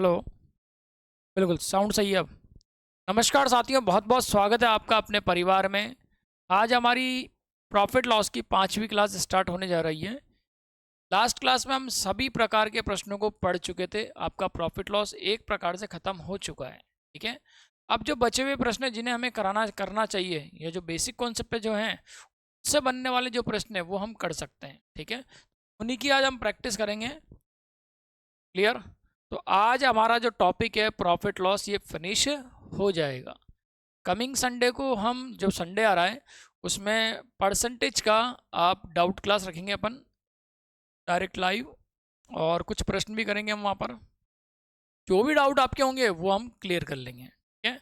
Hello. बिल्कुल sound सही है अब। नमस्कार साथियों, बहुत बहुत स्वागत है आपका अपने परिवार में। आज हमारी प्रॉफिट लॉस की 5वीं क्लास स्टार्ट होने जा रही है। लास्ट क्लास में हम सभी प्रकार के प्रश्नों को पढ़ चुके थे। आपका प्रॉफिट लॉस एक प्रकार से ख़त्म हो चुका है। ठीक है, अब जो बचे हुए प्रश्न हैं जिन्हें हमें करना चाहिए, ये जो बेसिक कॉन्सेप्ट जो हैं उससे बनने वाले जो प्रश्न हैं वो हम कर सकते हैं। ठीक है, उन्हीं की आज हम प्रैक्टिस करेंगे। क्लियर? तो आज हमारा जो टॉपिक है प्रॉफिट लॉस ये फिनिश हो जाएगा। कमिंग संडे को हम जो संडे आ रहा है उसमें परसेंटेज का आप डाउट क्लास रखेंगे अपन डायरेक्ट लाइव, और कुछ प्रश्न भी करेंगे हम वहाँ पर। जो भी डाउट आपके होंगे वो हम क्लियर कर लेंगे। ठीक है,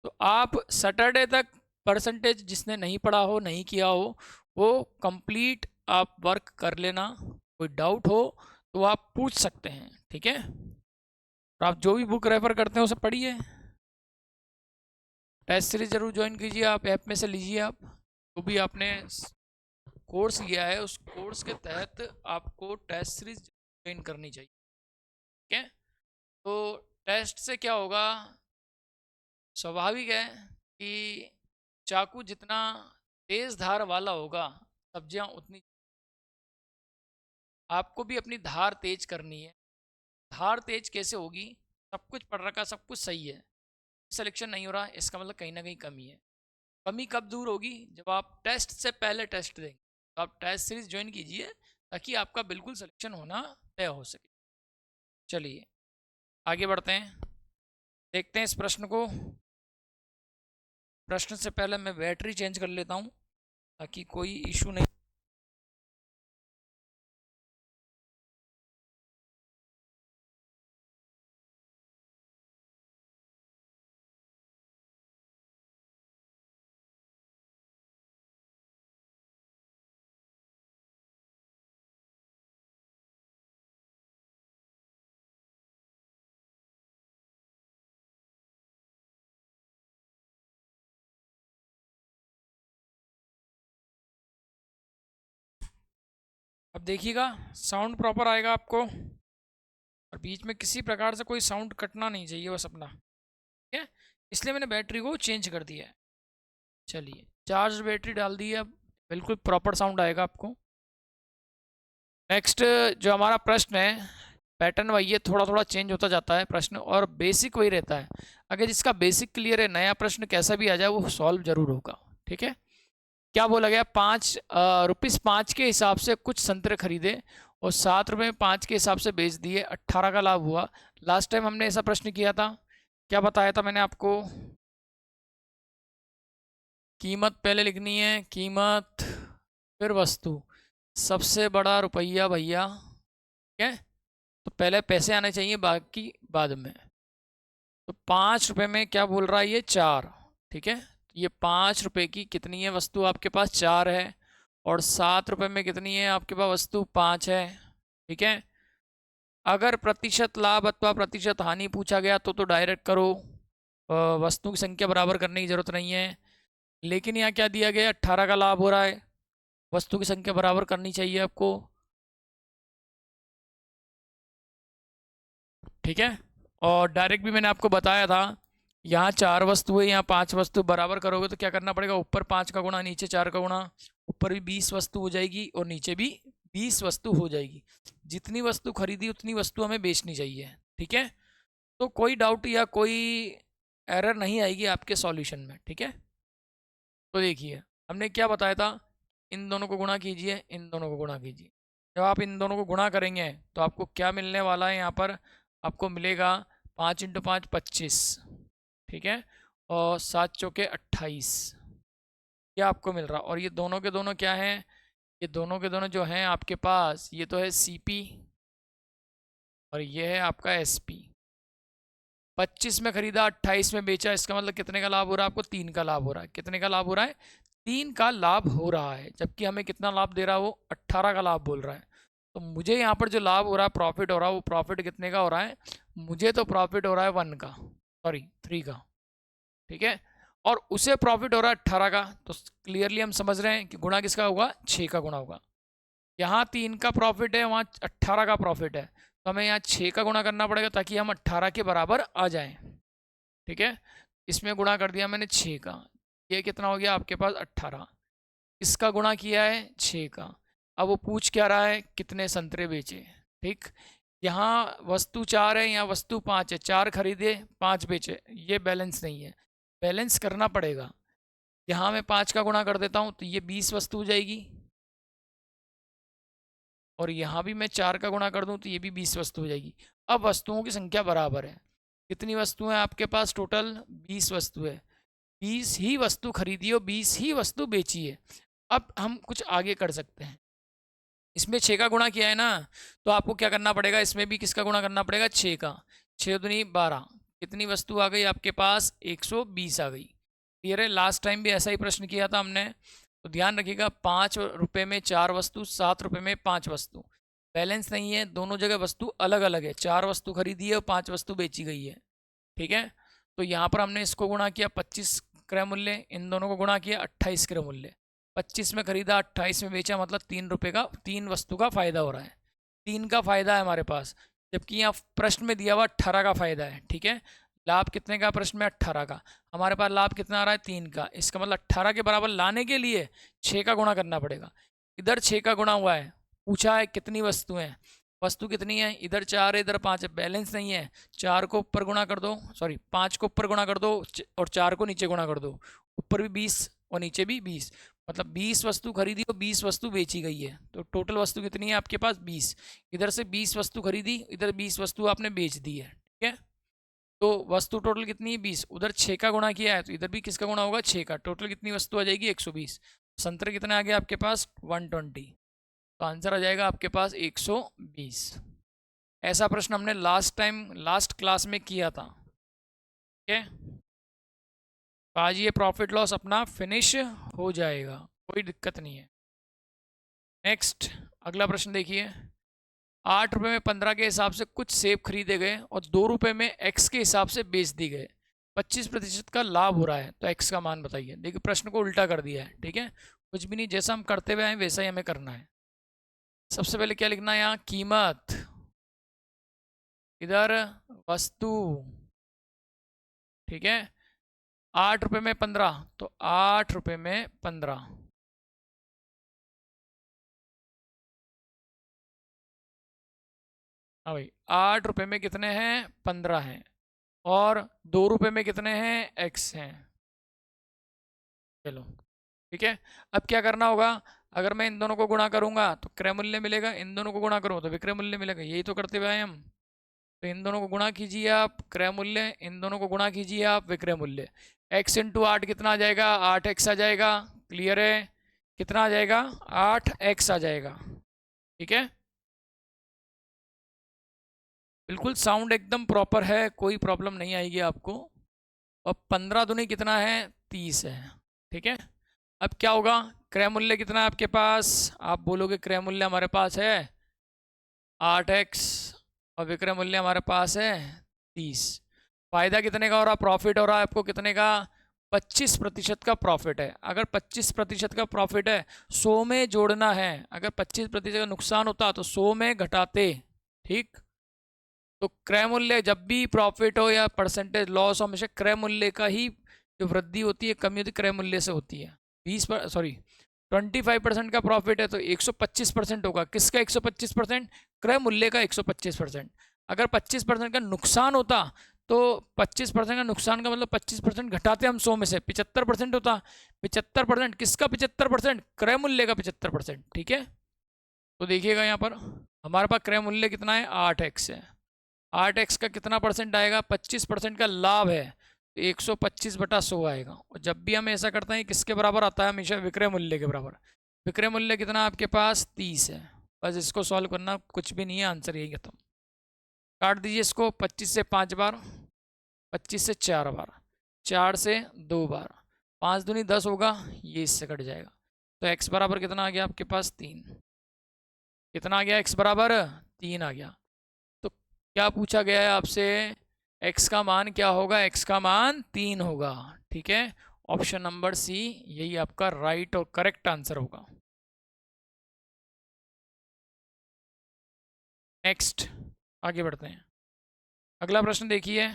तो आप सैटरडे तक परसेंटेज जिसने नहीं पढ़ा हो, नहीं किया हो, वो कंप्लीट आप वर्क कर लेना। कोई डाउट हो तो आप पूछ सकते हैं। ठीक है, और आप जो भी बुक रेफर करते हैं उसे पढ़िए। टेस्ट सीरीज जरूर ज्वाइन कीजिए, आप ऐप में से लीजिए। आप जो भी आपने कोर्स लिया है उस कोर्स के तहत आपको टेस्ट सीरीज ज्वाइन करनी चाहिए। ठीक है, तो टेस्ट से क्या होगा, स्वाभाविक है कि चाकू जितना तेज धार वाला होगा सब्जियां उतनी, आपको भी अपनी धार तेज करनी है। धार तेज कैसे होगी? सब कुछ पढ़ रखा, सब कुछ सही है, सिलेक्शन नहीं हो रहा, इसका मतलब कहीं ना कहीं कमी है। कमी कब दूर होगी? जब आप टेस्ट से पहले टेस्ट देंगे। तो आप टेस्ट सीरीज ज्वाइन कीजिए ताकि आपका बिल्कुल सिलेक्शन होना तय हो सके। चलिए आगे बढ़ते हैं, देखते हैं इस प्रश्न को। प्रश्न से पहले मैं बैटरी चेंज कर लेता हूँ ताकि कोई इशू नहीं। अब देखिएगा, साउंड प्रॉपर आएगा आपको, और बीच में किसी प्रकार से कोई साउंड कटना नहीं चाहिए बस अपना। ठीक है, इसलिए मैंने बैटरी को चेंज कर दिया है। चलिए चार्ज बैटरी डाल दी है, अब बिल्कुल प्रॉपर साउंड आएगा आपको। नेक्स्ट जो हमारा प्रश्न है, पैटर्न वही है, थोड़ा थोड़ा चेंज होता जाता है प्रश्न, और बेसिक वही रहता है। अगर जिसका बेसिक क्लियर है, नया प्रश्न कैसा भी आ जाए वो सॉल्व जरूर होगा। ठीक है, क्या बोला गया, ₹5 के हिसाब से कुछ संतरे खरीदे और ₹7 के हिसाब से बेच दिए, 18 का लाभ हुआ। लास्ट टाइम हमने ऐसा प्रश्न किया था, क्या बताया था मैंने आपको? कीमत पहले लिखनी है, कीमत फिर वस्तु, सबसे बड़ा रुपया भैया। ठीक है, तो पहले पैसे आने चाहिए, बाकी बाद में। तो ₹5 में क्या बोल रहा है ये? 4। ठीक है, ये ₹5 की कितनी है वस्तु आपके पास? 4 है। और ₹7 में कितनी है आपके पास वस्तु? 5 है। ठीक है, अगर प्रतिशत लाभ अथवा प्रतिशत हानि पूछा गया तो डायरेक्ट करो, वस्तु की संख्या बराबर करने की जरूरत नहीं है। लेकिन यहाँ क्या दिया गया? 18 का लाभ हो रहा है, वस्तु की संख्या बराबर करनी चाहिए आपको। ठीक है, और डायरेक्ट भी मैंने आपको बताया था, यहाँ 4 वस्तु है, यहाँ 5 वस्तु, बराबर करोगे तो क्या करना पड़ेगा? ऊपर 5 का गुणा, नीचे 4 का गुणा, ऊपर भी 20 वस्तु हो जाएगी और नीचे भी 20 वस्तु हो जाएगी। जितनी वस्तु खरीदी उतनी वस्तु हमें बेचनी चाहिए। ठीक है, तो कोई डाउट या कोई एरर नहीं आएगी आपके सॉल्यूशन में। ठीक है, तो देखिए हमने क्या बताया था, इन दोनों को गुणा कीजिए, इन दोनों को गुणा कीजिए। जब आप इन दोनों को गुणा करेंगे तो आपको क्या मिलने वाला है? यहाँ पर आपको मिलेगा 5 × 5 25। ठीक है, और 7 चौके 28, ये आपको मिल रहा। और ये दोनों के दोनों क्या हैं? ये दोनों के दोनों जो हैं आपके पास, ये तो है CP और ये है आपका SP। 25 में खरीदा, 28 में बेचा, इसका मतलब कितने का लाभ हो रहा है आपको? 3 का लाभ हो रहा है। कितने का लाभ हो रहा है? 3 का लाभ हो रहा है, जबकि हमें कितना लाभ दे रहा है? वो 18 का लाभ बोल रहा है। तो मुझे यहाँ पर जो लाभ हो रहा है, प्रॉफिट हो रहा है, वो प्रॉफिट कितने का हो रहा है? मुझे तो प्रॉफिट हो रहा है 1 का, सॉरी 3 का। ठीक है, और उसे प्रॉफिट हो रहा है 18 का। तो क्लियरली हम समझ रहे हैं कि गुणा किसका होगा? 6 का गुणा होगा। यहाँ 3 का प्रॉफिट है, वहाँ 18 का प्रॉफिट है, तो हमें यहाँ 6 का गुणा करना पड़ेगा ताकि हम 18 के बराबर आ जाएं। ठीक है, इसमें गुणा कर दिया मैंने 6 का, ये कितना हो गया आपके पास 18। इसका गुणा किया है 6 का। अब वो पूछ क्या रहा है, कितने संतरे बेचे। ठीक, यहाँ वस्तु 4 है, यहाँ वस्तु 5 है, 4 खरीदे 5 बेचे, ये बैलेंस नहीं है, बैलेंस करना पड़ेगा। यहाँ मैं 5 का गुणा कर देता हूँ तो ये 20 वस्तु हो जाएगी, और यहाँ भी मैं 4 का गुणा कर दूँ तो ये भी 20 वस्तु हो जाएगी। अब वस्तुओं की संख्या बराबर है। कितनी वस्तुएं आपके पास टोटल, 20 वस्तु है। 20 ही वस्तु खरीदी और 20 ही वस्तु बेची है। अब हम कुछ आगे कर सकते हैं। इसमें 6 का गुणा किया है ना, तो आपको क्या करना पड़ेगा, इसमें भी किसका गुणा करना पड़ेगा, 6 का। 6 दूनी 12, कितनी वस्तु आ गई आपके पास, 120 आ गई। क्लियर है, लास्ट टाइम भी ऐसा ही प्रश्न किया था हमने। तो ध्यान रखिएगा, 5 रुपये में 4 वस्तु, 7 रुपये में 5 वस्तु, बैलेंस नहीं है, दोनों जगह वस्तु अलग अलग है। 4 वस्तु खरीदी है और 5 वस्तु बेची गई है। ठीक है, तो यहाँ पर हमने इसको गुणा किया 25 क्रय मूल्य, इन दोनों को गुणा किया 28 क्रय मूल्य। 25 में खरीदा, 28 में बेचा, मतलब 3 रुपये का, 3 वस्तु का फायदा हो रहा है। 3 का फायदा है हमारे पास, जबकि यहाँ प्रश्न में दिया हुआ 18 का फायदा है। ठीक है, लाभ कितने का प्रश्न में, 18 का। हमारे पास लाभ कितना आ रहा है, 3 का। इसका मतलब 18 के बराबर लाने के लिए 6 का गुणा करना पड़ेगा। इधर 6 का गुणा हुआ है, पूछा है कितनी वस्तुएं, वस्तु कितनी है, इधर 4 है इधर 5 है, बैलेंस नहीं है। 4 को ऊपर गुणा कर दो, सॉरी 5 को ऊपर गुणा कर दो और 4 को नीचे गुणा कर दो, ऊपर भी 20 और नीचे भी 20, मतलब 20 वस्तु खरीदी और 20 वस्तु बेची गई है। तो टोटल वस्तु कितनी है आपके पास, 20। इधर से 20 वस्तु खरीदी, इधर 20 वस्तु आपने बेच दी है। ठीक है, तो वस्तु टोटल कितनी है, 20। उधर 6 का गुणा किया है तो इधर भी किसका गुणा होगा, 6 का। टोटल कितनी वस्तु आ जाएगी, 120। संतरे कितने आ गए आपके पास, 120। तो आंसर आ जाएगा आपके पास 120। ऐसा प्रश्न हमने लास्ट टाइम लास्ट क्लास में किया था। ठीक है, तो आज ये प्रॉफिट लॉस अपना फिनिश हो जाएगा, कोई दिक्कत नहीं है। नेक्स्ट अगला प्रश्न देखिए, 8 रुपये में 15 के हिसाब से कुछ सेब खरीदे गए और 2 रुपये में एक्स के हिसाब से बेच दी गए, 25% का लाभ हो रहा है, तो एक्स का मान बताइए। देखिए प्रश्न को उल्टा कर दिया है। ठीक है, कुछ भी नहीं, जैसा हम करते हुए आए वैसा ही हमें करना है। सबसे पहले क्या लिखना है, यहाँ कीमत, इधर वस्तु। ठीक है, 8 रुपये में 15, तो 8 रुपये में 15। हाँ भाई, 8 रुपये में कितने हैं, 15 हैं, और 2 रुपये में कितने हैं, एक्स हैं। चलो ठीक है, अब क्या करना होगा, अगर मैं इन दोनों को गुणा करूंगा तो क्रय मूल्य मिलेगा, इन दोनों को गुणा करूँ तो विक्रय मूल्य मिलेगा, यही तो करते हुए आए हम। तो इन दोनों को गुणा कीजिए आप, क्रय मूल्य, इन दोनों को गुणा कीजिए आप, विक्रय मूल्य। x इंटू 8 कितना आ जाएगा, 8x आ जाएगा। क्लियर है, कितना आ जाएगा, 8x आ जाएगा। ठीक है, बिल्कुल साउंड एकदम प्रॉपर है, कोई प्रॉब्लम नहीं आएगी आपको। और 15 दूनी कितना है, 30 है। ठीक है, अब क्या होगा, क्रय मूल्य कितना है आपके पास, आप बोलोगे क्रय मूल्य हमारे पास है 8x और विक्रय मूल्य हमारे पास है 30। फायदा कितने का हो रहा, प्रॉफिट हो रहा है आपको कितने का, 25% का प्रॉफिट है। अगर 25% का प्रॉफिट है, 100 में जोड़ना है, अगर 25% का नुकसान होता तो 100 में घटाते। ठीक, तो क्रय मूल्य जब भी प्रॉफिट हो या परसेंटेज लॉस हो, हमेशा क्रय मूल्य का ही जो वृद्धि होती है, कमी होती है, क्रय मूल्य से होती है। 25% का प्रॉफिट है तो 125% होगा, किसका 125%, क्रय मूल्य का 125%। अगर 25% का नुकसान होता तो 25% का नुकसान का मतलब 25% घटाते हम 100 में से, 75% होता। 75% किसका, 75% क्रय मूल्य का 75%। ठीक है, तो देखिएगा यहाँ पर हमारे पास क्रय मूल्य कितना है, 8x है। 8x का कितना परसेंट आएगा, 25% का लाभ है, 125/100 आएगा। और जब भी हम ऐसा करते हैं किसके बराबर आता है, हमेशा विक्रय मूल्य के बराबर। विक्रय मूल्य कितना आपके पास, 30 है। बस इसको सॉल्व करना, कुछ भी नहीं है, आंसर यही खत्म। काट दीजिए इसको, 25 से 5 बार, 25 से 4 बार, 4 से 2 बार, 5 दूनी 10 होगा, ये इससे कट जाएगा। तो x बराबर कितना आ गया आपके पास, 3। कितना आ गया, x बराबर 3 आ गया। तो क्या पूछा गया है आपसे, x का मान क्या होगा, x का मान 3 होगा। ठीक है, ऑप्शन नंबर सी यही आपका राइट और करेक्ट आंसर होगा। नेक्स्ट आगे बढ़ते हैं। अगला प्रश्न देखिए,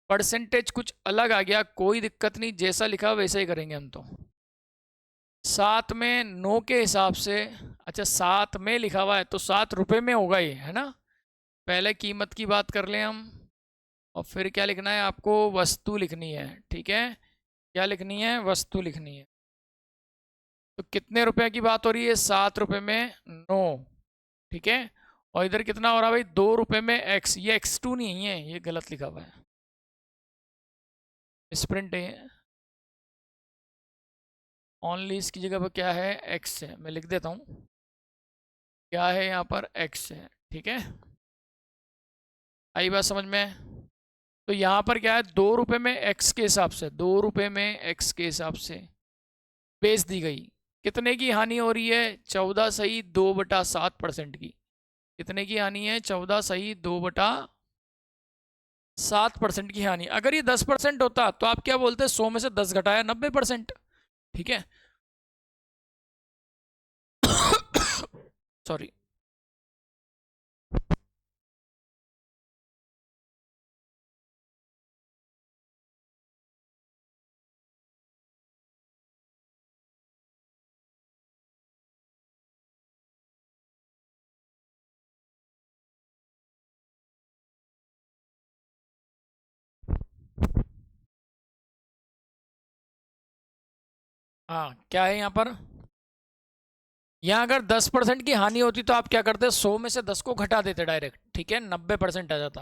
परसेंटेज कुछ अलग आ गया, कोई दिक्कत नहीं, जैसा लिखा वैसा ही करेंगे हम तो। 7 में 9 के हिसाब से, अच्छा 7 में लिखा हुआ है तो 7 रुपये में होगा ये, है ना। पहले कीमत की बात कर लें हम, और फिर क्या लिखना है आपको, वस्तु लिखनी है, ठीक है। क्या लिखनी है, वस्तु लिखनी है। तो कितने रुपए की बात हो रही है, 7 रुपये में 9, ठीक है। और इधर कितना हो रहा है भाई, 2 रुपये में x, ये x2 नहीं है, ये गलत लिखा हुआ है, स्प्रिंट है ओनली, इसकी जगह पर क्या है, x है, मैं लिख देता हूँ, क्या है यहाँ पर, x है, ठीक है। आई बात समझ में। तो यहाँ पर क्या है, 2 रुपये में x के हिसाब से, 2 रुपये में x के हिसाब से बेच दी गई। कितने की हानि हो रही है, 14/2/7% की। कितने की हानि है, 14/2/7% की हानि। अगर ये 10% होता तो आप क्या बोलते, 100 में से 10 घटाया 90%, ठीक है। सॉरी। हाँ, क्या है यहाँ पर, यहाँ अगर 10% की हानि होती तो आप क्या करते, 100 में से 10 को घटा देते डायरेक्ट, ठीक है, 90% आ जाता।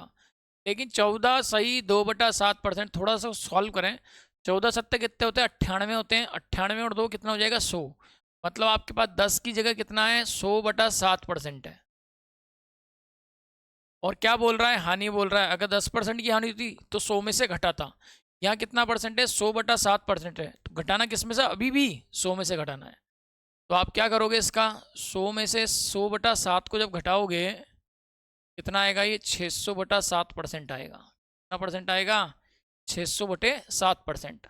लेकिन 14/2/7%, थोड़ा सा सॉल्व करें। 14 सत्ते कितने होते हैं, 98 होते हैं, 98 और 2 कितना हो जाएगा, 100। मतलब आपके पास 10 की जगह कितना है, 100/7% है। और क्या बोल रहा है, हानि बोल रहा है। अगर 10% की हानि होती तो 100 में से घटाता। यहाँ कितना परसेंट है, 100/7% है, तो घटाना किस में से, अभी भी 100 में से घटाना है। तो आप क्या करोगे, इसका 100 में से 100/7 को जब घटाओगे कितना आएगा, ये 600/7% आएगा। कितना परसेंट आएगा, 600/7%।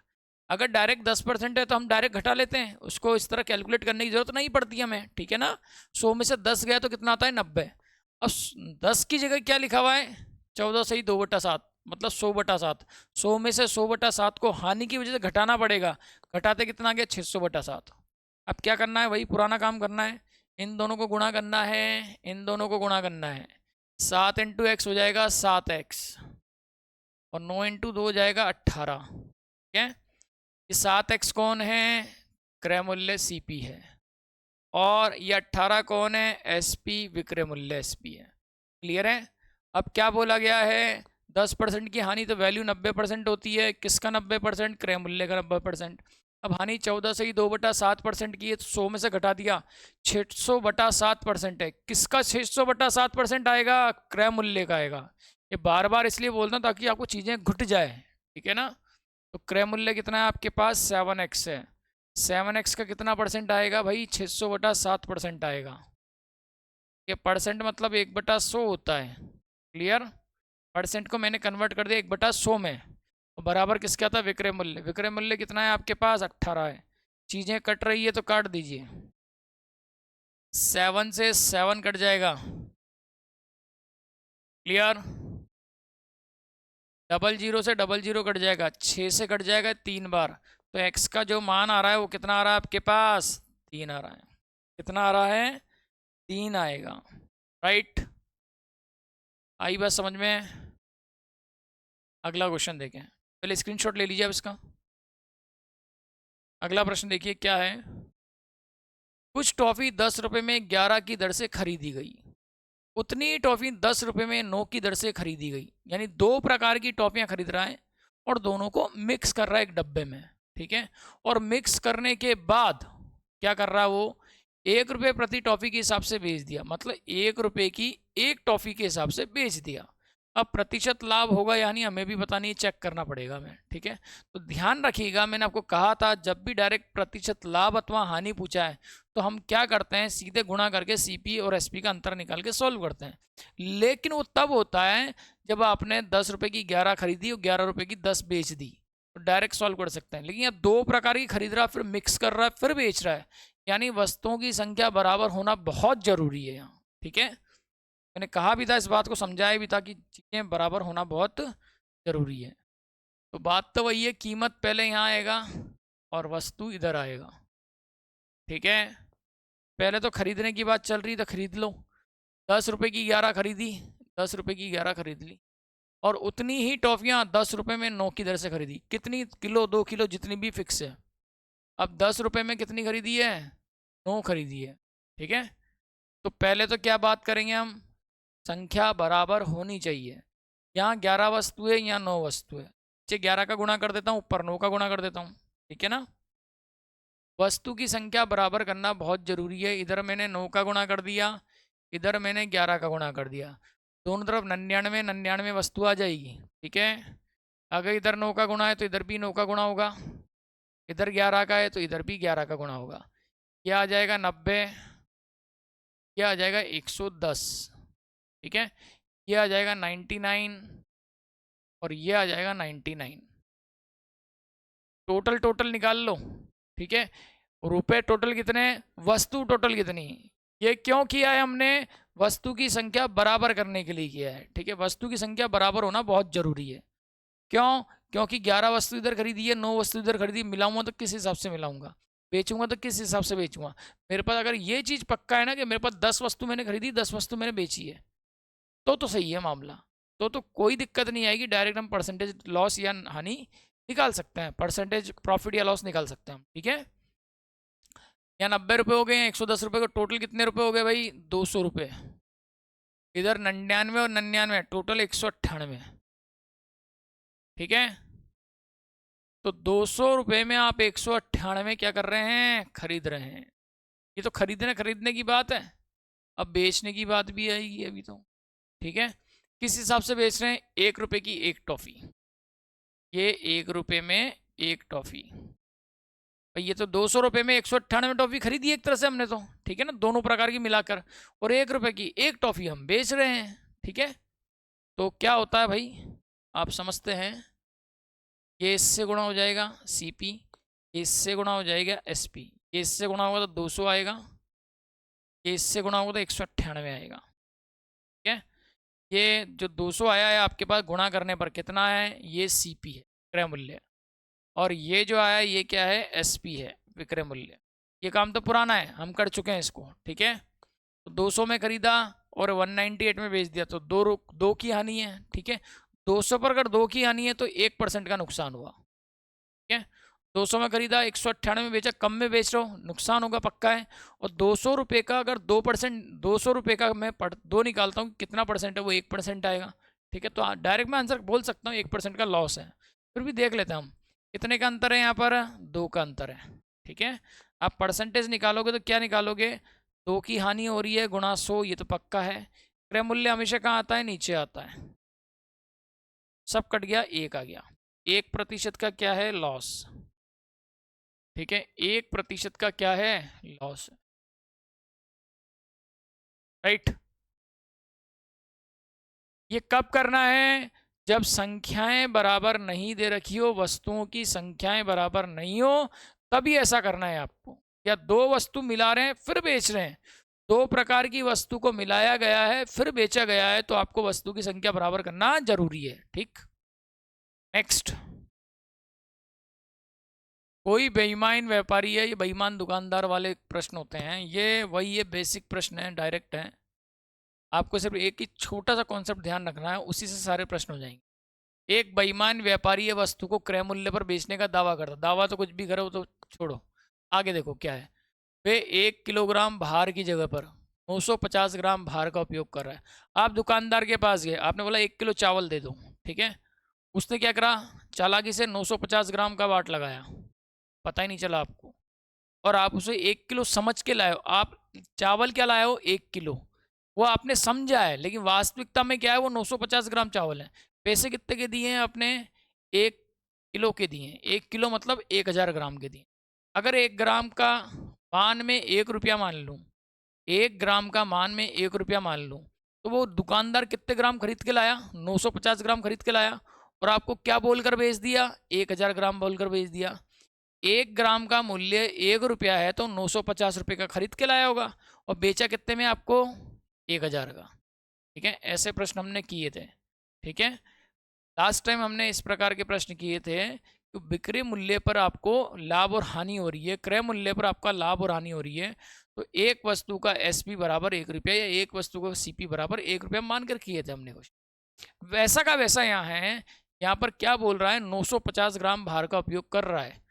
अगर डायरेक्ट 10% है तो हम डायरेक्ट घटा लेते हैं, उसको इस तरह कैलकुलेट करने की जरूरत नहीं पड़ती हमें, ठीक है ना। 100 में से 10 गया तो कितना आता है, 90। अब 10 की जगह क्या लिखा हुआ है, 14/2/7, मतलब 100/7। 100 में से 100/7 को हानि की वजह से घटाना पड़ेगा, घटाते कितना आ गया, 600/7। अब क्या करना है, वही पुराना काम करना है, इन दोनों को गुणा करना है, इन दोनों को गुणा करना है। 7 इंटू एक्स हो जाएगा 7x, और 9 इंटू 2 हो जाएगा 18, ठीक है। ये 7x कौन है, क्रय मूल्य CP है, और ये 18 कौन है, SP, विक्रय मूल्य SP है। क्लियर है। अब क्या बोला गया है, 10% की हानि तो वैल्यू 90% होती है, किसका 90%, क्रय मूल्य का 90%। अब हानि 14/2/7% की है, तो 100 में से घटा दिया, 600/7% है। किसका 600/7% आएगा, क्रय मूल्य का आएगा। ये बार बार इसलिए बोलता हूँ ताकि आपको चीज़ें घुट जाए, ठीक है ना। तो क्रय मूल्य कितना है आपके पास, 7x है। 7x का कितना परसेंट आएगा भाई, 600/7% आएगा। ये परसेंट मतलब 1/100 होता है। क्लियर। परसेंट को मैंने कन्वर्ट कर दिया 1/100 में, तो बराबर किसका था, विक्रय मूल्य। विक्रय मूल्य कितना है आपके पास, 18 है। चीज़ें कट रही है तो काट दीजिए, 7 से 7 कट जाएगा। क्लियर। 00 से 00 कट जाएगा, 6 से कट जाएगा 3 बार। तो x का जो मान आ रहा है वो कितना आ रहा है आपके पास, 3 आ रहा है। कितना आ रहा है, 3 आएगा, राइट। आई बात समझ में। अगला क्वेश्चन देखें, पहले स्क्रीनशॉट ले लीजिए अब इसका। अगला प्रश्न देखिए क्या है, कुछ टॉफ़ी 10 रुपये में 11 की दर से खरीदी गई, उतनी टॉफ़ी 10 रुपये में 9 की दर से खरीदी गई। यानी 2 प्रकार की टॉफ़ियाँ खरीद रहा है और दोनों को मिक्स कर रहा है एक डब्बे में, ठीक है। और मिक्स करने के बाद क्या कर रहा है वो, 1 रुपये प्रति टॉफ़ी के हिसाब से बेच दिया, मतलब 1 रुपये की एक टॉफ़ी के हिसाब से बेच दिया। अब प्रतिशत लाभ होगा यानी हमें भी पता नहीं, चेक करना पड़ेगा हमें, ठीक है। तो ध्यान रखिएगा, मैंने आपको कहा था जब भी डायरेक्ट प्रतिशत लाभ अथवा हानि पूछा है तो हम क्या करते हैं, सीधे गुणा करके CP और SP का अंतर निकाल के सॉल्व करते हैं। लेकिन वो तब होता है जब आपने 10 रुपये की 11 खरीदी और 11 रुपये की 10 बेच दी, तो डायरेक्ट सॉल्व कर सकते हैं। लेकिन अब 2 प्रकार की खरीद रहा है, फिर मिक्स कर रहा है, फिर बेच रहा है, यानी वस्तुओं की संख्या बराबर होना बहुत जरूरी है यहाँ, ठीक है, मैंने कहा भी था, इस बात को समझाया भी था कि चीज़ें बराबर होना बहुत ज़रूरी है। तो बात तो वही है, कीमत पहले यहाँ आएगा और वस्तु इधर आएगा। ठीक है, पहले तो खरीदने की बात चल रही, तो खरीद लो। 10 रुपये की 11 खरीदी, 10 रुपये की 11 खरीद ली, और उतनी ही टॉफियाँ 10 रुपये में 9 की दर से खरीदी। कितनी किलो, 2 किलो, जितनी भी फिक्स है। अब 10 रुपये में कितनी खरीदी है, 9 खरीदी है। ठीक है, तो पहले तो क्या बात करेंगे हम, संख्या बराबर होनी चाहिए। यहाँ 11 वस्तु है, यहाँ 9 वस्तु है, नीचे 11 का गुणा कर देता हूँ, ऊपर 9 का गुणा कर देता हूँ। ठीक है ना, वस्तु की संख्या बराबर करना बहुत जरूरी है। इधर मैंने 9 का गुणा कर दिया, इधर मैंने 11 का गुणा कर दिया, दोनों तरफ 99 99 वस्तु आ जाएगी। ठीक है, अगर इधर 9 का गुणा है तो इधर भी 9 का गुणा होगा, इधर 11 का है तो इधर भी 11 का गुणा होगा। यह आ जाएगा 90, यह आ जाएगा 110। ठीक है, यह आ जाएगा 99 और ये आ जाएगा 99। टोटल टोटल निकाल लो। ठीक है, रुपए टोटल कितने, वस्तु टोटल कितनी। ये क्यों किया है हमने, वस्तु की संख्या बराबर करने के लिए किया है। ठीक है, वस्तु की संख्या बराबर होना बहुत जरूरी है। क्यों, क्योंकि 11 वस्तु इधर खरीदी है, 9 वस्तु इधर खरीदी, मिलाऊंगा तो किस हिसाब से मिलाऊंगा, बेचूंगा तो किस हिसाब से बेचूंगा। मेरे पास अगर ये चीज़ पक्का है ना कि मेरे पास 10 वस्तु मैंने खरीदी, 10 वस्तु मैंने बेची है, तो सही है मामला। तो कोई दिक्कत नहीं आएगी, डायरेक्ट हम परसेंटेज लॉस या हानि निकाल सकते हैं, परसेंटेज प्रॉफिट या लॉस निकाल सकते हैं हम। ठीक है, यहाँ 90 रुपये हो गए हैं, 110 रुपये को टोटल कितने रुपए हो गए भाई, 200 रुपये। इधर 99 और 99 टोटल 198। ठीक है, तो 200 रुपये में आप 198 क्या कर रहे हैं, खरीद रहे हैं। ये तो खरीदने की बात है, अब बेचने की बात भी आएगी अभी तो। ठीक है, किस हिसाब से बेच रहे हैं, 1 रुपये की एक टॉफ़ी, ये 1 रुपये में एक टॉफ़ी। भाई ये तो 200 रुपये में 198 टॉफ़ी खरीदी एक तरह से हमने तो। ठीक है ना, दोनों प्रकार की मिलाकर, और 1 रुपये की एक टॉफ़ी हम बेच रहे हैं। ठीक है, तो क्या होता है भाई, आप समझते हैं, ये इससे गुणा हो जाएगा CP, ये इससे गुणा हो जाएगा SP, ये इससे गुणा होगा तो 200 आएगा, ये इससे गुणा होगा तो 198 आएगा। ठीक है, ये जो 200 आया है आपके पास गुणा करने पर कितना है, ये CP है, क्रय मूल्य, और ये जो आया ये क्या है, SP है, विक्रय मूल्य। ये काम तो पुराना है, हम कर चुके हैं इसको। ठीक है, तो 200 में खरीदा और 198 में बेच दिया, तो दो की हानि है। ठीक है, 200 पर अगर 2 की हानि है तो 1% का नुकसान हुआ। ठीक है, 200 में खरीदा, 198 में बेचा, कम में बेच रहा हूँ, नुकसान होगा पक्का है। और 200 रुपये का अगर 2%, 200 रुपये का मैं दो निकालता हूँ, कितना परसेंट है, वो 1% आएगा। ठीक है, तो डायरेक्ट मैं आंसर बोल सकता हूँ 1% का लॉस है। फिर भी देख लेते हैं हम, कितने का अंतर है यहाँ पर, 2 का अंतर है। ठीक है, आप परसेंटेज निकालोगे तो क्या निकालोगे, 2 की हानि हो रही है गुणा 100, ये तो पक्का है। क्रय मूल्य हमेशा कहाँ आता है, नीचे आता है, सब कट गया, 1 आ गया। 1% का क्या है, लॉस। ठीक है, 1% का क्या है, लॉस। राइट, ये कब करना है, जब संख्याएं बराबर नहीं दे रखी हो, वस्तुओं की संख्याएं बराबर नहीं हो, तभी ऐसा करना है आपको। या 2 वस्तु मिला रहे हैं फिर बेच रहे हैं, 2 प्रकार की वस्तु को मिलाया गया है फिर बेचा गया है, तो आपको वस्तु की संख्या बराबर करना जरूरी है। ठीक, नेक्स्ट, कोई बेईमान व्यापारी है, ये बेईमान दुकानदार वाले प्रश्न होते हैं, ये वही ये बेसिक प्रश्न है, डायरेक्ट है। आपको सिर्फ एक ही छोटा सा कॉन्सेप्ट ध्यान रखना है, उसी से सारे प्रश्न हो जाएंगे। एक बेईमान व्यापारी है वस्तु को क्रय मूल्य पर बेचने का दावा करता, दावा तो कुछ भी करो तो छोड़ो, आगे देखो क्या है। वे 1 किलोग्राम भार की जगह पर 950 ग्राम भार का उपयोग कर रहा है। आप दुकानदार के पास गए, आपने बोला 1 किलो चावल दे दो। ठीक है, उसने क्या करा, चालाकी से 950 ग्राम का वाट लगाया, पता ही नहीं चला आपको, और आप उसे 1 किलो समझ के लाए हो। आप चावल क्या लाए हो, 1 किलो, वो आपने समझा है, लेकिन वास्तविकता में क्या है, वो 950 ग्राम चावल है। पैसे कितने के दिए हैं आपने, 1 किलो के दिए हैं, 1 किलो मतलब 1000 ग्राम के दिए। अगर 1 ग्राम का मान में 1 रुपया मान लूँ, 1 ग्राम का मान में 1 रुपया मान लूँ, तो वो दुकानदार कितने ग्राम खरीद के लाया, 950 ग्राम खरीद के लाया, और आपको क्या बोलकर बेच दिया, 1000 ग्राम बोलकर बेच दिया। 1 ग्राम का मूल्य 1 रुपया है, तो 950 रुपये का खरीद के लाया होगा, और बेचा कितने में आपको, 1000 का। ठीक है, ऐसे प्रश्न हमने किए थे। ठीक है, लास्ट टाइम हमने इस प्रकार के प्रश्न किए थे कि विक्रय मूल्य पर आपको लाभ और हानि हो रही है, क्रय मूल्य पर आपका लाभ और हानि हो रही है, तो एक वस्तु का एसपी बराबर 1 रुपया या एक वस्तु का सीपी बराबर 1 रुपया मानकर किए थे हमने कुछ। वैसा का वैसा यहाँ है। यहाँ पर क्या बोल रहा है, 950 ग्राम भार का उपयोग कर रहा है।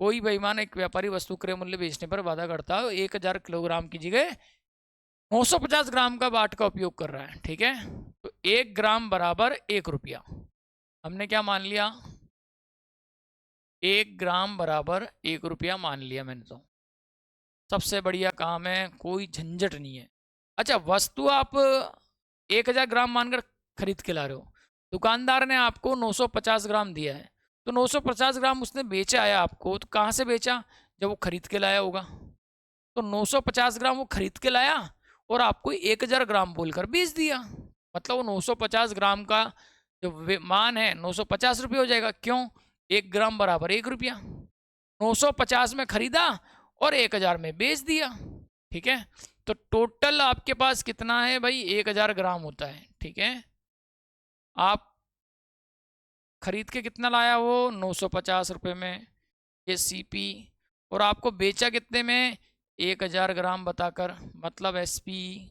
कोई बेईमान एक व्यापारी वस्तु क्रय मूल्य बेचने पर वादा करता है 1000 किलोग्राम की जगह 950 ग्राम का बाट का उपयोग कर रहा है। ठीक है, तो 1 ग्राम बराबर 1 रुपया। हमने क्या मान लिया, 1 ग्राम बराबर 1 रुपया मान लिया मैंने तो। सबसे बढ़िया काम है, कोई झंझट नहीं है। अच्छा, वस्तु आप 1000 ग्राम मानकर खरीद के ला रहे हो, दुकानदार ने आपको 950 ग्राम दिया है, तो 950 ग्राम उसने बेचा है आपको, तो कहाँ से बेचा, जब वो खरीद के लाया होगा। तो 950 ग्राम वो खरीद के लाया और आपको 1000 ग्राम बोलकर बेच दिया, मतलब वो 950 ग्राम का जो मान है 950 रुपये हो जाएगा। क्यों, 1 ग्राम बराबर 1 रुपया। 950 में खरीदा और 1000 में बेच दिया। ठीक है, तो टोटल आपके पास कितना है भाई, 1000 ग्राम होता है। ठीक है, आप खरीद के कितना लाया, वो 950 रुपये में, ये सीपी, और आपको बेचा कितने में, 1000 ग्राम बताकर, मतलब एसपी।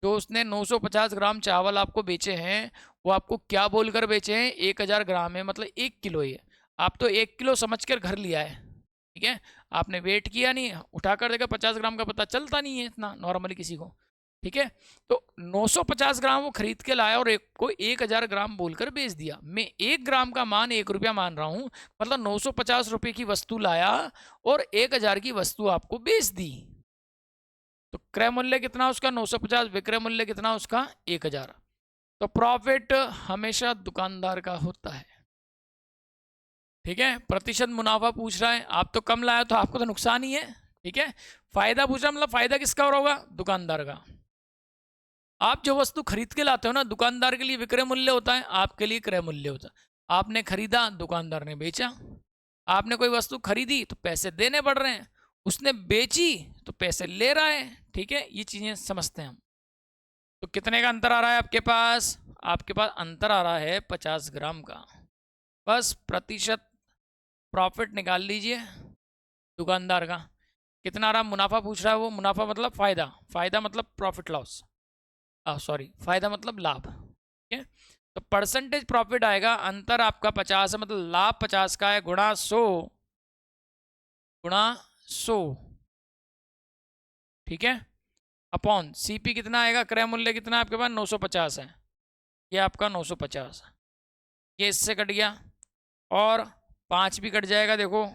जो उसने 950 ग्राम चावल आपको बेचे हैं, वो आपको क्या बोलकर बेचे हैं, 1000 ग्राम है, मतलब 1 किलो ही है। आप तो 1 किलो समझ कर घर लिया है। ठीक है, आपने वेट किया नहीं, उठाकर देखा 50 ग्राम का पता चलता नहीं है इतना नॉर्मली किसी को। ठीक है, तो 950 ग्राम वो खरीद के लाया और एक को 1000 ग्राम बोलकर बेच दिया। मैं 1 ग्राम का मान 1 रुपया मान रहा हूँ, मतलब 950 रुपये की वस्तु लाया और 1000 की वस्तु आपको बेच दी। तो क्रय मूल्य कितना उसका 950, विक्रय मूल्य कितना उसका 1000। तो प्रॉफिट हमेशा दुकानदार का होता है। ठीक है, प्रतिशत मुनाफा पूछ रहा है, आप तो कम लाए तो आपको तो नुकसान ही है। ठीक है, फायदा पूछ रहा, मतलब फायदा किसका हो होगा, दुकानदार का। आप जो वस्तु खरीद के लाते हो ना, दुकानदार के लिए विक्रय मूल्य होता है, आपके लिए क्रय मूल्य होता है। आपने खरीदा, दुकानदार ने बेचा। आपने कोई वस्तु खरीदी तो पैसे देने पड़ रहे हैं, उसने बेची तो पैसे ले रहा है। ठीक है, ये चीजें समझते हैं हम। तो कितने का अंतर आ रहा है आपके पास, आपके पास अंतर आ रहा है 50 ग्राम का। बस प्रतिशत प्रॉफिट निकाल लीजिए दुकानदार का। कितना आ रहा, मुनाफा पूछ रहा है वो, मुनाफा मतलब फायदा, फायदा मतलब प्रॉफिट लॉस, सॉरी फायदा मतलब लाभ। ठीक है, तो परसेंटेज प्रॉफिट आएगा, अंतर आपका 50 है, मतलब लाभ 50 का है, गुणा 100, गुणा 100। ठीक है, अपॉन सीपी कितना आएगा, क्रय मूल्य कितना आपके पास 950 है, ये आपका 950, ये इससे कट गया, और 5 भी कट जाएगा। देखो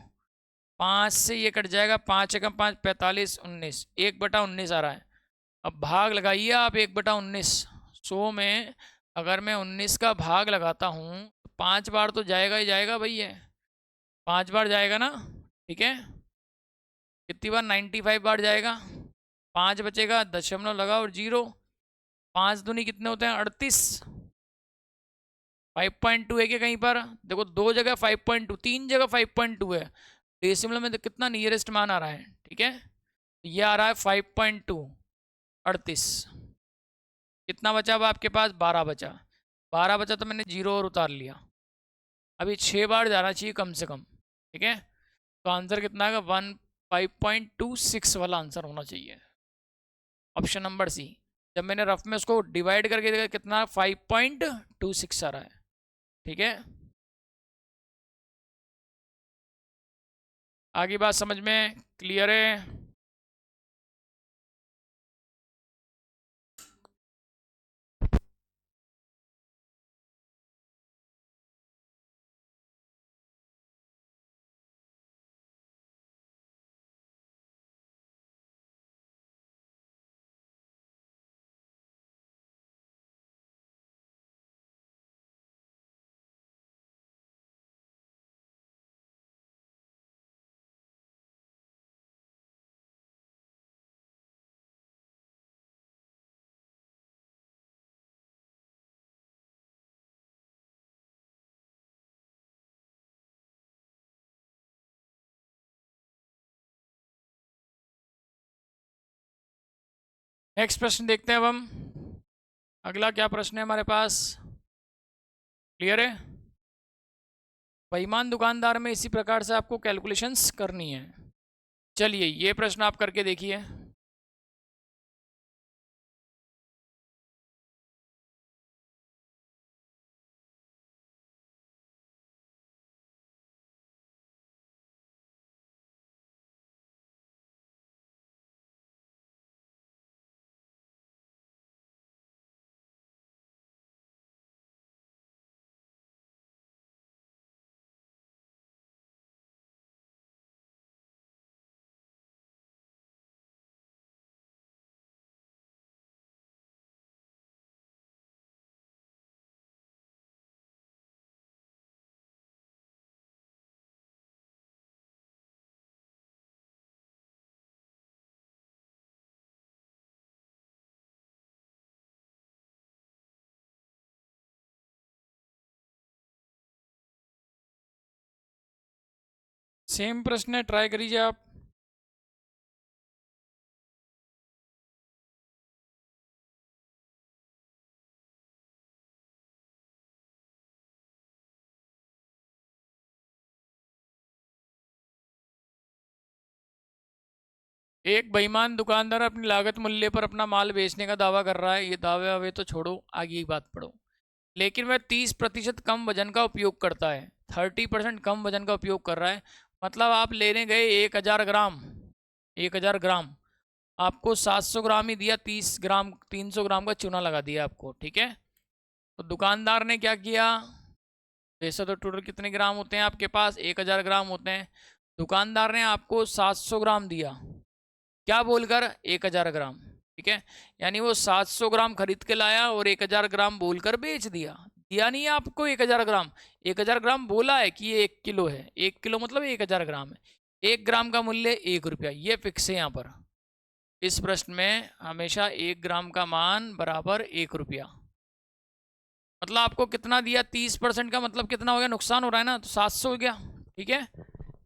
5 से ये कट जाएगा, 5 एकम 5, 45, 19, 1/19 आ रहा है। अब भाग लगाइए आप, 1/19, 100 में अगर मैं 19 का भाग लगाता हूँ तो 5 बार तो जाएगा ही जाएगा भैया, 5 बार जाएगा ना। ठीक है, कितनी बार, 95 बार जाएगा। 5 बचेगा, दशमलव लगा और 0, 5 दूनी कितने होते हैं, 38। 5.2 है क्या कहीं पर, देखो 2 जगह 5.2, 3 जगह 5.2 है, डेसिमल में तो कितना नियरेस्ट मान आ रहा है। ठीक है, ये आ रहा है 5.2, 38। कितना बचा अब आपके पास, 12 बचा, 12 बचा तो मैंने 0 और उतार लिया। अभी 6 बार जाना चाहिए कम से कम। ठीक है, तो आंसर कितना आएगा, 5.26 वाला आंसर होना चाहिए, ऑप्शन नंबर सी। जब मैंने रफ में उसको डिवाइड करके देखा कितना, 5.26 आ रहा है। ठीक है, आगे बात समझ में क्लियर है। नेक्स्ट प्रश्न देखते हैं अब हम। अगला क्या प्रश्न है हमारे पास? क्लियर है? बेईमान दुकानदार में इसी प्रकार से आपको कैलकुलेशंस करनी है। चलिए ये प्रश्न आप करके देखिए। सेम प्रश्न है, ट्राई करिए आप। एक बेईमान दुकानदार अपनी लागत मूल्य पर अपना माल बेचने का दावा कर रहा है। ये दावे वावे तो छोड़ो, आगे की बात पढ़ो। लेकिन वह 30% कम वजन का उपयोग करता है। 30% कम वजन का उपयोग कर रहा है, मतलब आप लेने गए 1000 ग्राम, 1000 ग्राम, आपको 700 ग्राम ही दिया, 30 ग्राम 300 ग्राम का चूना लगा दिया आपको, ठीक है। तो दुकानदार ने क्या किया? वैसे तो टोटल कितने ग्राम होते हैं आपके पास? 1000 ग्राम होते हैं। दुकानदार ने आपको 700 ग्राम दिया, क्या बोलकर? 1000 ग्राम, ठीक है। यानी वो 700 ग्राम खरीद के लाया और 1000 ग्राम बोलकर बेच दिया। दिया नहीं है आपको 1000 ग्राम, 1000 ग्राम बोला है कि ये 1 किलो है। 1 किलो मतलब 1000 ग्राम है। 1 ग्राम का मूल्य 1 रुपया, ये फिक्स है यहाँ पर। इस प्रश्न में हमेशा 1 ग्राम का मान बराबर 1 रुपया। मतलब आपको कितना दिया? 30% का मतलब कितना हो गया? नुकसान हो रहा है ना, तो 700 हो गया, ठीक है।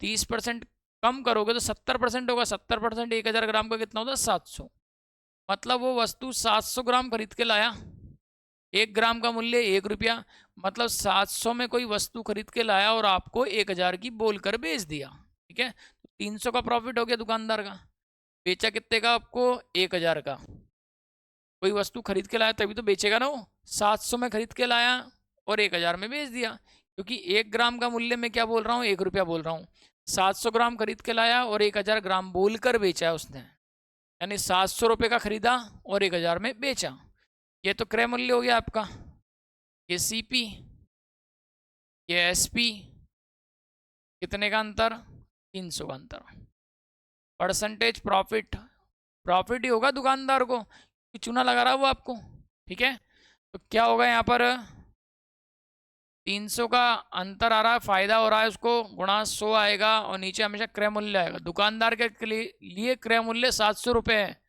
30% कम करोगे तो 70% होगा। 70% 1000 ग्राम का कितना होता है? 700। मतलब वो वस्तु 700 ग्राम खरीद के लाया, 1 ग्राम का मूल्य 1 रुपया, मतलब 700 में कोई वस्तु खरीद के लाया और आपको 1000 की बोलकर बेच दिया, ठीक है। तो 300 का प्रॉफिट हो गया दुकानदार का। बेचा कितने का आपको? 1000 का। कोई वस्तु खरीद के लाया तभी तो बेचेगा ना वो। 700 में खरीद के लाया और 1000 में बेच दिया, क्योंकि 1 ग्राम का मूल्य मैं क्या बोल रहा हूँ? 1 रुपया बोल रहा हूँ। 700 ग्राम खरीद के लाया और 1000 ग्राम बोलकर बेचा है उसने, यानी 700 रुपये का खरीदा और 1000 में बेचा। ये तो क्रय मूल्य हो गया आपका। ये सीपी, ये एसपी, कितने का अंतर? 300 का अंतर। परसेंटेज प्रॉफिट, प्रॉफिट ही होगा दुकानदार को, चूना लगा रहा है वो आपको, ठीक है। तो क्या होगा यहाँ पर? 300 का अंतर आ रहा है, फायदा हो रहा है उसको, गुणा 100 आएगा और नीचे हमेशा क्रय मूल्य आएगा। दुकानदार के लिए क्रय मूल्य 700 रुपये है,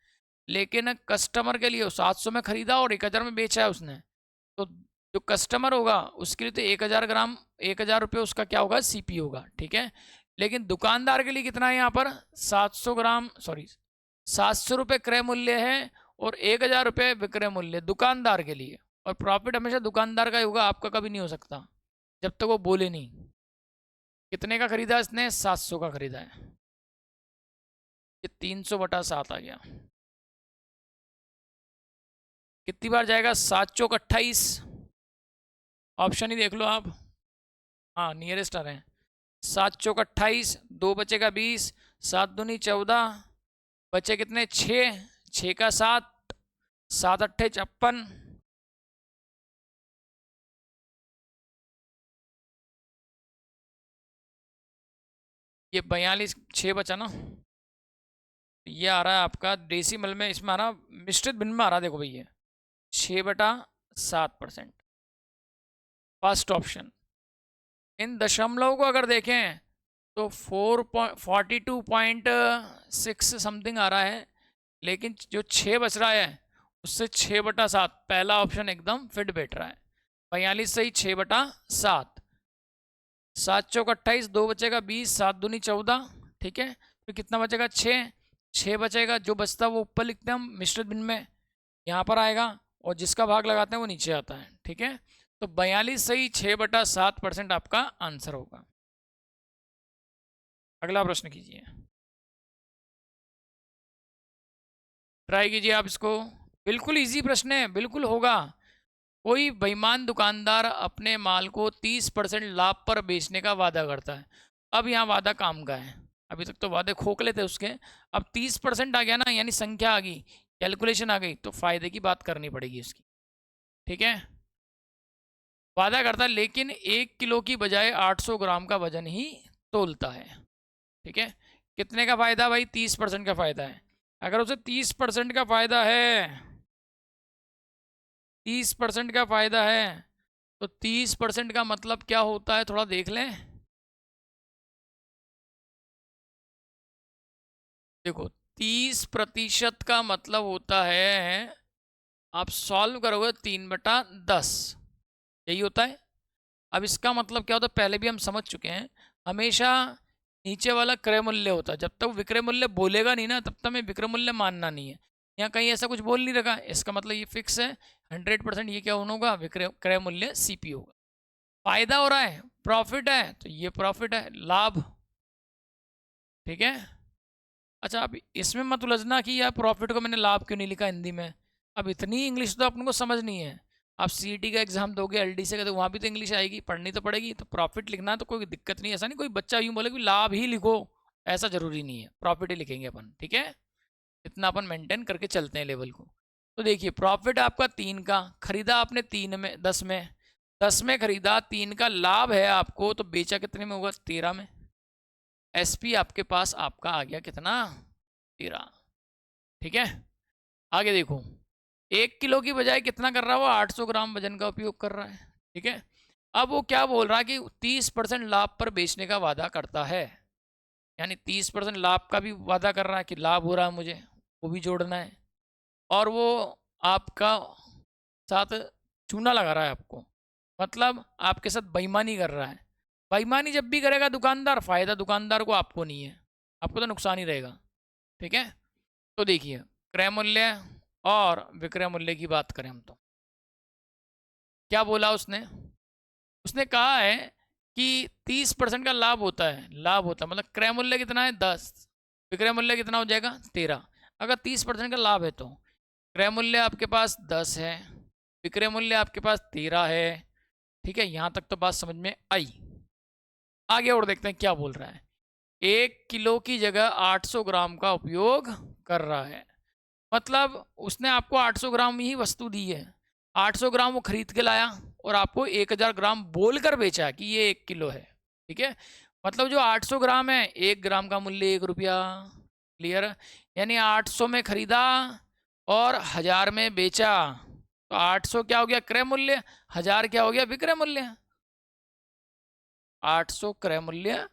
लेकिन कस्टमर के लिए 700 में खरीदा और 1000 में बेचा है उसने। तो जो कस्टमर होगा उसके लिए तो 1000 ग्राम, 1000 रुपये उसका क्या होगा? सीपी होगा, ठीक है। लेकिन दुकानदार के लिए कितना है यहाँ पर? 700 ग्राम, सॉरी 700 रुपये क्रय मूल्य है और 1000 रुपये विक्रय मूल्य दुकानदार के लिए। और प्रॉफिट हमेशा दुकानदार का ही होगा, आपका कभी नहीं हो सकता जब तक वो बोले नहीं। कितने का खरीदा इसने? 700 का खरीदा है। ये 300/7 आ गया। कितनी बार जाएगा? 7 चौक 28। ऑप्शन ही देख लो आप, हाँ नियरेस्ट आ रहे हैं। 7 चौक 28, 2 बचेगा 20, 7 दूनी 14, बचे कितने? 6, 6 का 7, 7 अट्ठे 56, ये 42, 6 बचा ना। ये आ रहा है आपका डेसिमल में, इसमें आ रहा, मिश्रित भिन्न में आ रहा, देखो भैया 6/7%। First option. इन दशमलव को अगर देखें तो 42.6 समथिंग आ रहा है, लेकिन जो 6 बच रहा है उससे 6/7, पहला ऑप्शन एकदम फिट बैठ रहा है। 42 सही, 6/7, 7 चौक 28, 2 बचेगा 20, 7 दूनी 14, ठीक है। तो कितना बचेगा? 6, 6 बचेगा, जो बचता है वो ऊपर लिखते हैं हम मिश्रित भिन्न में, यहाँ पर आएगा, और जिसका भाग लगाते हैं वो नीचे आता है। ठीक है, तो 42 सही 6/7% आपका आंसर होगा। अगला प्रश्न कीजिए, ट्राई कीजिए आप इसको। बिल्कुल इजी प्रश्न है, बिल्कुल होगा। कोई बेईमान दुकानदार अपने माल को 30% लाभ पर बेचने का वादा करता है। अब यहाँ वादा काम का है, अभी तक तो वादे खोखले थे उसके, अब 30% आ गया ना, यानी संख्या आ गई, कैलकुलेशन आ गई, तो फायदे की बात करनी पड़ेगी उसकी। ठीक है, वादा करता है लेकिन 1 किलो की बजाय 800 ग्राम का वजन ही तोलता है। ठीक है, कितने का फायदा भाई? 30% का फायदा है। अगर उसे 30% का फायदा है, 30% का फायदा है, तो 30% का मतलब क्या होता है, थोड़ा देख लें। देखो, 30% का मतलब होता है, आप सॉल्व करोगे 3/10, यही होता है। अब इसका मतलब क्या होता है, पहले भी हम समझ चुके हैं, हमेशा नीचे वाला क्रय मूल्य होता है। जब तक विक्रय मूल्य बोलेगा नहीं ना, तब तक हमें विक्रय मूल्य मानना नहीं है। यहाँ कहीं ऐसा कुछ बोल नहीं रखा, इसका मतलब ये फिक्स है 100%, ये क्या होगा, विक्रय क्रय मूल्य सीपी होगा। फायदा हो रहा है, प्रॉफिट है, तो ये प्रॉफिट है, लाभ। ठीक है, अच्छा अब इसमें मत उलझना कि यार प्रॉफिट को मैंने लाभ क्यों नहीं लिखा हिंदी में। अब इतनी इंग्लिश तो आपको समझ नहीं है। आप सीईटी का एग्जाम दोगे, एलडी से, तो वहाँ भी तो इंग्लिश आएगी, पढ़नी तो पड़ेगी। तो प्रॉफिट लिखना तो कोई दिक्कत नहीं, ऐसा नहीं कोई बच्चा यूँ बोले कि लाभ ही लिखो, ऐसा जरूरी नहीं है, प्रॉफिट ही लिखेंगे अपन। ठीक है, इतना अपन मेंटेन करके चलते हैं लेवल को। तो देखिए, प्रॉफिट आपका 3 का, खरीदा आपने 3 में, 10 में, 10 में खरीदा, 3 का लाभ है आपको, तो बेचा कितने में होगा, 13 में। एसपी आपके पास आपका आ गया कितना, 13। ठीक है, आगे देखो, 1 किलो की बजाय कितना कर रहा है वो, 800 ग्राम वजन का उपयोग कर रहा है। ठीक है, अब वो क्या बोल रहा है कि 30% लाभ पर बेचने का वादा करता है, यानी 30% लाभ का भी वादा कर रहा है कि लाभ हो रहा है मुझे, वो भी जोड़ना है। और वो आपका साथ चूना लगा रहा है आपको, मतलब आपके साथ बेईमानी कर रहा है। बेईमानी जब भी करेगा दुकानदार, फायदा दुकानदार को, आपको नहीं है, आपको तो नुकसान ही रहेगा। ठीक है, तो देखिए, क्रय मूल्य और विक्रय मूल्य की बात करें हम, तो क्या बोला उसने, उसने कहा है कि 30% का लाभ होता है, लाभ होता है, मतलब क्रय मूल्य कितना है, 10, विक्रय मूल्य कितना हो जाएगा, 13। अगर 30% का लाभ है, तो क्रय मूल्य आपके पास 10 है, विक्रय मूल्य आपके पास 13 है। ठीक है, यहाँ तक तो बात समझ में आई। आगे और देखते हैं क्या बोल रहा है। 1 किलो की जगह 800 ग्राम का उपयोग कर रहा है, मतलब उसने आपको 800 ग्राम ही वस्तु दी है, 800 ग्राम वो खरीद के लाया, और आपको 1000 ग्राम बोलकर बेचा कि ये 1 किलो है। ठीक है, मतलब जो 800 ग्राम है, 1 ग्राम का मूल्य 1 रुपया। क्लियर, यानी 800 में खरीदा और 1000 में बेचा, तो 800 क्या हो गया, क्रय मूल्य, 1000 क्या हो गया, विक्रय मूल्य। 800 क्रय मूल्य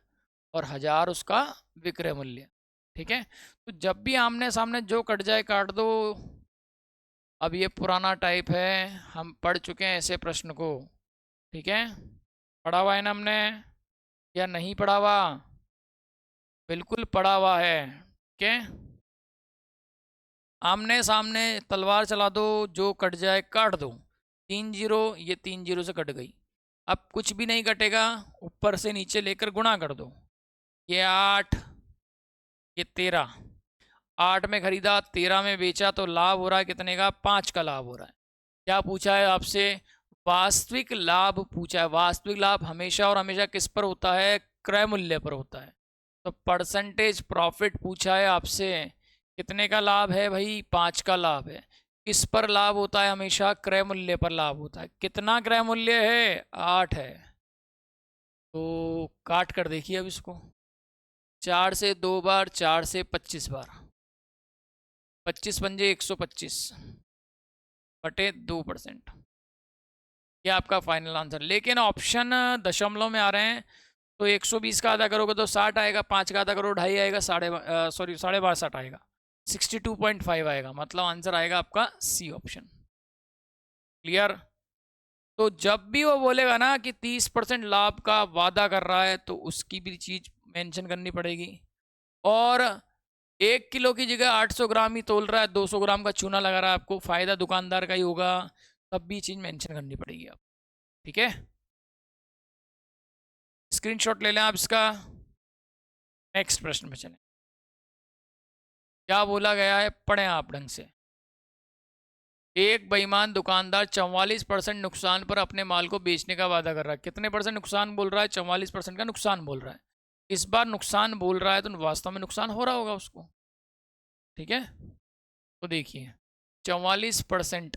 और 1000 उसका विक्रय मूल्य। ठीक है, तो जब भी आमने सामने जो कट जाए काट दो। अब ये पुराना टाइप है, हम पढ़ चुके हैं ऐसे प्रश्न को। ठीक है, पढ़ा हुआ है ना हमने, या नहीं पढ़ा हुआ, बिल्कुल पढ़ा हुआ है। ठीक है, आमने सामने तलवार चला दो, जो कट जाए काट दो। 3 जीरो, ये 3 जीरो से कट गई, अब कुछ भी नहीं कटेगा, ऊपर से नीचे लेकर गुणा कर दो। ये 8, ये 13, 8 में खरीदा, 13 में बेचा, तो लाभ हो रहा है कितने का, 5 का लाभ हो रहा है। क्या पूछा है आपसे, वास्तविक लाभ पूछा है। वास्तविक लाभ हमेशा और हमेशा किस पर होता है, क्रय मूल्य पर होता है। तो परसेंटेज प्रॉफिट पूछा है आपसे, कितने का लाभ है भाई, 5 का लाभ है। किस पर लाभ होता है, हमेशा क्रय मूल्य पर लाभ होता है। कितना क्रय मूल्य है, 8 है। तो काट कर देखिए अब इसको, 4 से 2 बार, 4 से 25 बार, 25 पंजे 125 बटे 2%, ये आपका फाइनल आंसर। लेकिन ऑप्शन दशमलव में आ रहे हैं, तो 120 का आधा करोगे तो 60 आएगा, 5 का आधा करो 2.5 आएगा, 62.5 आएगा, 62.5 आएगा, मतलब आंसर आएगा आपका सी ऑप्शन। क्लियर, तो जब भी वो बोलेगा ना कि 30% लाभ का वादा कर रहा है, तो उसकी भी चीज मेंशन करनी पड़ेगी। और 1 किलो की जगह 800 ग्राम ही तोल रहा है, 200 ग्राम का चूना लगा रहा है आपको, फायदा दुकानदार का ही होगा, तब भी चीज मेंशन करनी पड़ेगी आप। ठीक है, स्क्रीनशॉट ले लें आप इसका। नेक्स्ट प्रश्न पे चलें। क्या बोला गया है, पढ़ें आप ढंग से। एक बेईमान दुकानदार 44% नुकसान पर अपने माल को बेचने का वादा कर रहा है। कितने परसेंट नुकसान बोल रहा है? 44% का नुकसान बोल रहा है। इस बार नुकसान बोल रहा है तो वास्तव में नुकसान हो रहा होगा उसको। ठीक है, तो देखिए 44%,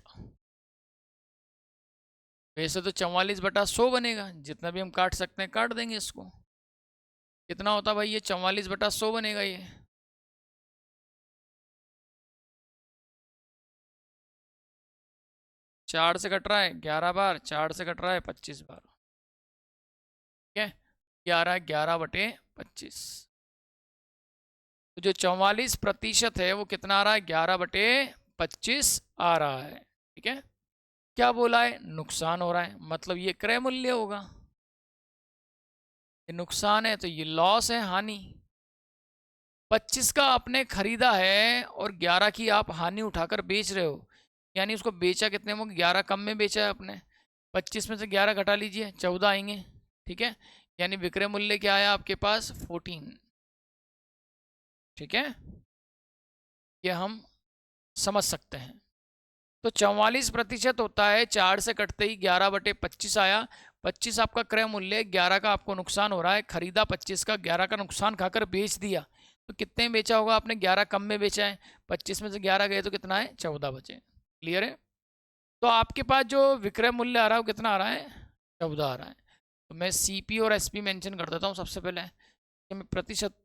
वैसे तो 44/100 बनेगा, जितना भी हम काट सकते हैं काट देंगे इसको। कितना होता भाई ये? 44/100 बनेगा ये। 4 से कट रहा है 11 बार, 4 से कट रहा है 25 बार। ठीक है, 11/25। तो जो 44% है वो कितना आ रहा है? 11/25 आ रहा है। ठीक है, क्या बोला है? नुकसान हो रहा है, मतलब ये क्रय मूल्य होगा। ये नुकसान है तो ये लॉस है, हानि। 25 का आपने खरीदा है और 11 की आप हानि उठाकर बेच रहे हो, यानी उसको बेचा कितने में? 11 कम में बेचा है आपने। 25 में से 11 घटा लीजिए, 14 आएंगे। ठीक है, यानी विक्रय मूल्य क्या आया आपके पास? 14। ठीक है, ये हम समझ सकते हैं। तो 44% होता है, 4 से कटते ही 11/25 आया। 25 आपका क्रय मूल्य, 11 का आपको नुकसान हो रहा है, खरीदा 25 का, 11 का नुकसान खाकर बेच दिया। तो कितने में बेचा होगा आपने? 11 कम में बेचा है। 25 में से 11 गए तो कितना है? 14 बचे। क्लियर है? तो आपके पास जो विक्रय मूल्य आ रहा है वो कितना आ रहा है? 14 आ रहा है। तो मैं सीपी और एसपी मेंशन कर देता हूँ सबसे पहले, कि मैं प्रतिशत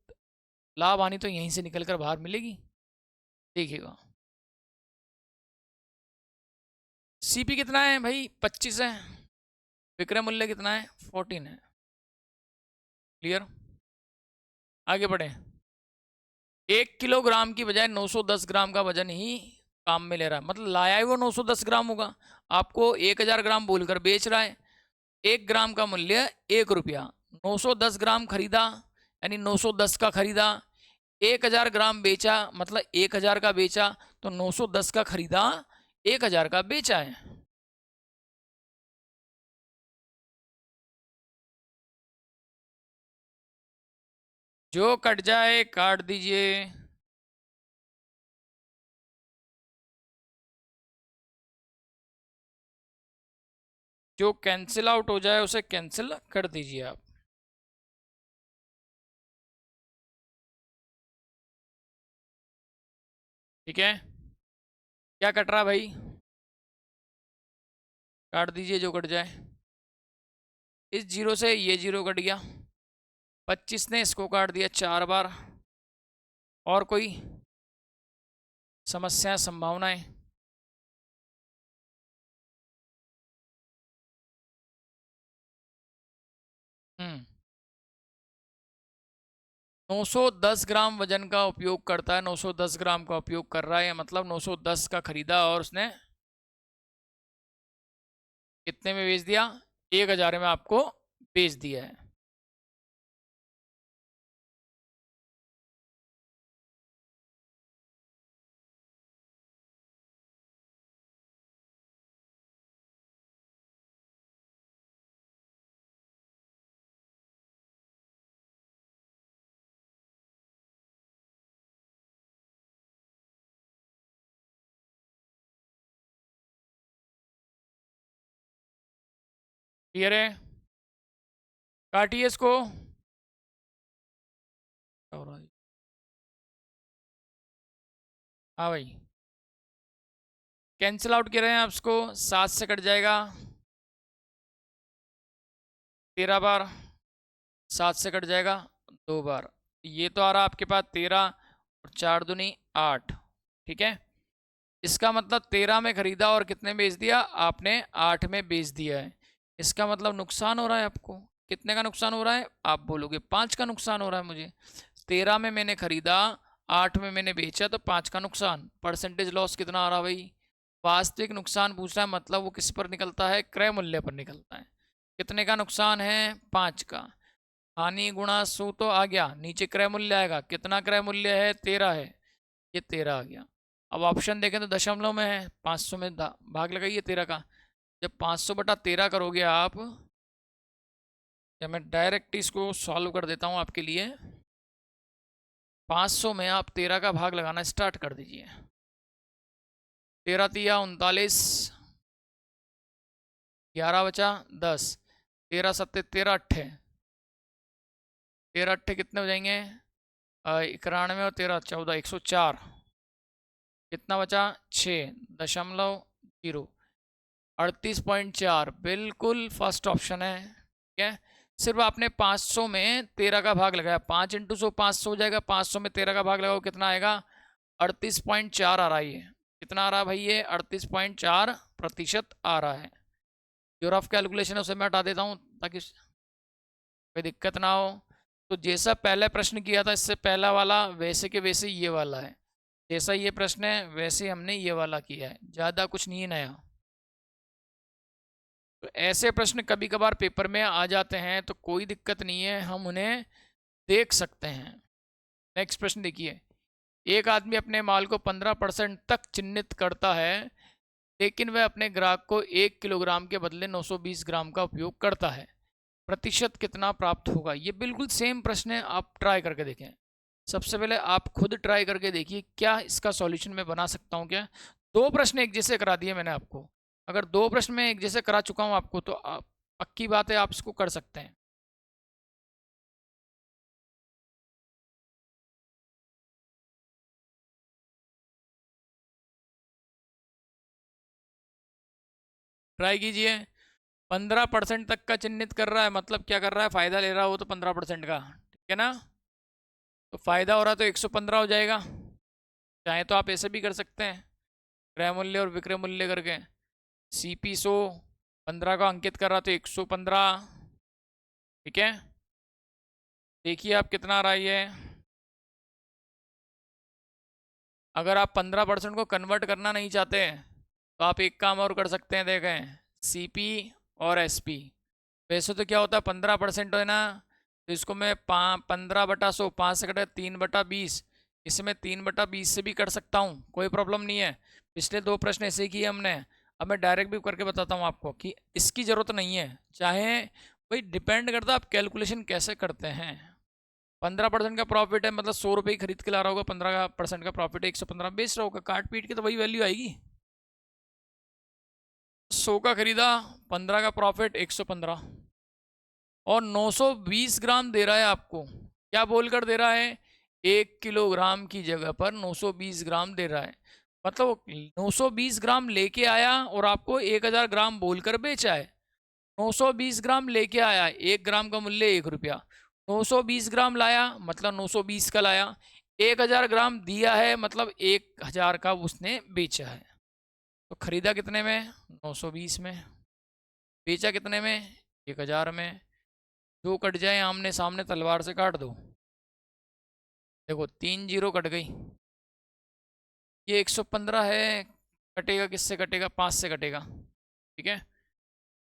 लाभ हानि तो यहीं से निकल कर बाहर मिलेगी। देखिएगा सीपी कितना है भाई? 25 है। विक्रय मूल्य कितना है? 14 है। क्लियर? आगे बढ़े। 1 किलोग्राम की बजाय 910 ग्राम का वजन ही काम में ले रहा है, मतलब लाया ही वो 910 ग्राम होगा, आपको 1000 ग्राम बोलकर बेच रहा है। 1 ग्राम का मूल्य 1 रुपया, 910 ग्राम खरीदा, यानी 910 का खरीदा, 1000 ग्राम बेचा, मतलब 1000 का बेचा, तो 910 का खरीदा, 1000 का बेचा है। जो कट जाए काट दीजिए। जो कैंसिल आउट हो जाए उसे कैंसिल कर दीजिए आप। ठीक है, क्या कट रहा भाई? काट दीजिए जो कट जाए। इस जीरो से ये जीरो कट गया, 25 ने इसको काट दिया 4 बार। और कोई समस्याएं, संभावनाएं? 910 ग्राम वजन का उपयोग करता है, 910 ग्राम का उपयोग कर रहा है, मतलब 910 का खरीदा और उसने कितने में बेच दिया? 1000 में आपको बेच दिया है। क्लियर है? काटिए इसको। हाँ भाई, कैंसिल आउट कर रहे हैं आप इसको, 7 से कट जाएगा 13 बार, 7 से कट जाएगा 2 बार। ये तो आ रहा आपके पास 13 और 4 दूनी 8। ठीक है, इसका मतलब 13 में खरीदा और कितने में बेच दिया आपने? 8 में बेच दिया है। इसका मतलब नुकसान हो रहा है आपको। कितने का नुकसान हो रहा है? आप बोलोगे 5 का नुकसान हो रहा है मुझे। 13 में मैंने खरीदा, 8 में मैंने बेचा, तो 5 का नुकसान। परसेंटेज लॉस कितना आ रहा भाई? वास्तविक नुकसान पूछ रहा है, मतलब वो किस पर निकलता है? क्रय मूल्य पर निकलता है। कितने का नुकसान है? 5 का। हानि गुणा सु तो आ गया, नीचे क्रय मूल्य आएगा, कितना क्रय मूल्य है, 13 है, ये 13 आ गया। अब ऑप्शन देखें तो दशमलव में है, 500 में भाग लगाइए 13 का। जब 500 बटा 13 करोगे आप, या मैं डायरेक्ट इसको सॉल्व कर देता हूँ आपके लिए। 500 में आप 13 का भाग लगाना स्टार्ट कर दीजिए। 13 तिया 39, 11 बचा 10, 13 सत्ते 13 अट्ठे, 13 अट्ठे कितने हो जाएंगे, 91 और 13 14, 104, कितना बचा 6.0, 38.4, बिल्कुल फर्स्ट ऑप्शन है। ठीक है, सिर्फ आपने 500 में 13 का भाग लगाया, 5 इंटू 100 500 हो जाएगा, 500 में 13 का भाग लगाओ कितना आएगा, 38.4 आ रहा है। ये कितना आ रहा है भाई, ये 38.4% आ रहा है। जो रफ कैलकुलेशन है उसे मैं हटा देता हूँ ताकि कोई दिक्कत ना हो। तो जैसा पहले प्रश्न किया था इससे पहला वाला, वैसे के वैसे ये वाला है। जैसा ये प्रश्न है वैसे हमने ये वाला किया है, ज़्यादा कुछ नहीं है नया। तो ऐसे प्रश्न कभी कभार पेपर में आ जाते हैं, तो कोई दिक्कत नहीं है, हम उन्हें देख सकते हैं। नेक्स्ट प्रश्न देखिए, एक आदमी अपने माल को 15% तक चिन्हित करता है, लेकिन वह अपने ग्राहक को 1 किलोग्राम के बदले 920 ग्राम का उपयोग करता है, प्रतिशत कितना प्राप्त होगा। ये बिल्कुल सेम प्रश्न है, आप ट्राई करके देखें। सबसे पहले आप खुद ट्राई करके देखिए क्या इसका सॉल्यूशन मैं बना सकता हूँ क्या। दो प्रश्न एक जैसे करा दिए मैंने आपको, अगर दो प्रश्न में एक जैसे करा चुका हूँ आपको, तो पक्की बात है आप इसको कर सकते हैं। ट्राई कीजिए। 15% तक का चिन्हित कर रहा है, मतलब क्या कर रहा है, फायदा ले रहा है वो तो 15% का, ठीक है ना। तो फायदा हो रहा तो 115 हो जाएगा। चाहे तो आप ऐसे भी कर सकते हैं, क्रय मूल्य और विक्रय मूल्य करके। CP 100 15 का अंकित कर रहा तो 115, ठीक है। देखिए आप कितना आ रहा है ये। अगर आप 15% को कन्वर्ट करना नहीं चाहते तो आप एक काम और कर सकते हैं, देखें CP और SP। वैसे तो क्या होता है 15% है ना, तो इसको मैं 15/100, 5 से कटे 3/20, इसमें 3/20 से भी कर सकता हूँ, कोई प्रॉब्लम नहीं है। पिछले दो प्रश्न ऐसे ही किए हमने। अब मैं डायरेक्ट भी करके बताता हूँ आपको कि इसकी ज़रूरत नहीं है, चाहे वही डिपेंड करता है आप कैलकुलेशन कैसे करते हैं। 15% का प्रॉफिट है, मतलब 100 रुपये ही खरीद के ला रहा होगा, 15% का प्रॉफिट है, 115 बेच रहा होगा, काट पीट के तो वही वैल्यू आएगी। 100 का खरीदा, 15 का प्रॉफिट 115, और 920 ग्राम दे रहा है आपको। क्या बोलकर दे रहा है, 1 किलोग्राम की जगह पर 920 ग्राम दे रहा है, मतलब 920 ग्राम लेके आया और आपको 1000 ग्राम बोलकर बेचा है। 920 ग्राम लेके आया, 1 ग्राम का मूल्य 1 रुपया, 920 ग्राम लाया मतलब 920 का लाया, 1000 ग्राम दिया है मतलब 1000 का उसने बेचा है। तो खरीदा कितने में, 920 में, बेचा कितने में, 1000 में। दो कट जाए आमने सामने, तलवार से काट दो, देखो 3 जीरो कट गई। ये 115 है, कटेगा किससे कटेगा, 5 से कटेगा, ठीक है।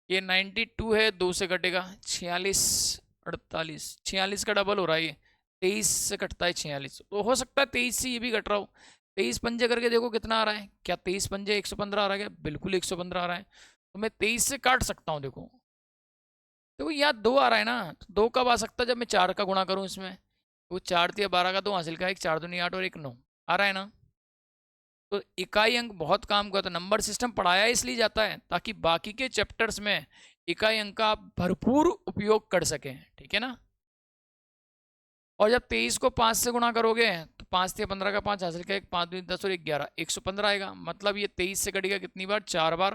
ये 92 है, 2 से कटेगा, 46 48, 46 का डबल हो रहा है ये, 23 से कटता है 46, तो हो सकता है 23 से ये भी कट रहा हो। 23 पंजे करके देखो कितना आ रहा है, क्या 23 पंजे 115 आ रहा है क्या, बिल्कुल 115 आ रहा है। तो मैं 23 से काट सकता हूँ, देखो देखो यहाँ 2 आ रहा है ना, तो 2 कब आ सकता है, जब मैं 4 का गुणा करूँ इसमें। वो 4 तिया 12 का 2 हासिल का, एक 4 दूनी 8 और एक 9 आ रहा है ना। तो इकाई अंक बहुत काम करता है, नंबर सिस्टम पढ़ाया इसलिए जाता है ताकि बाकी के चैप्टर्स में इकाई अंक का आप भरपूर उपयोग कर सकें, ठीक है ना। और जब 23 को 5 से गुणा करोगे तो 5 तिया 15 का 5 हासिल का, एक 5 दूनी 10 और एक 11, 115 आएगा। मतलब ये 23 से कटेगा कितनी बार, 4 बार,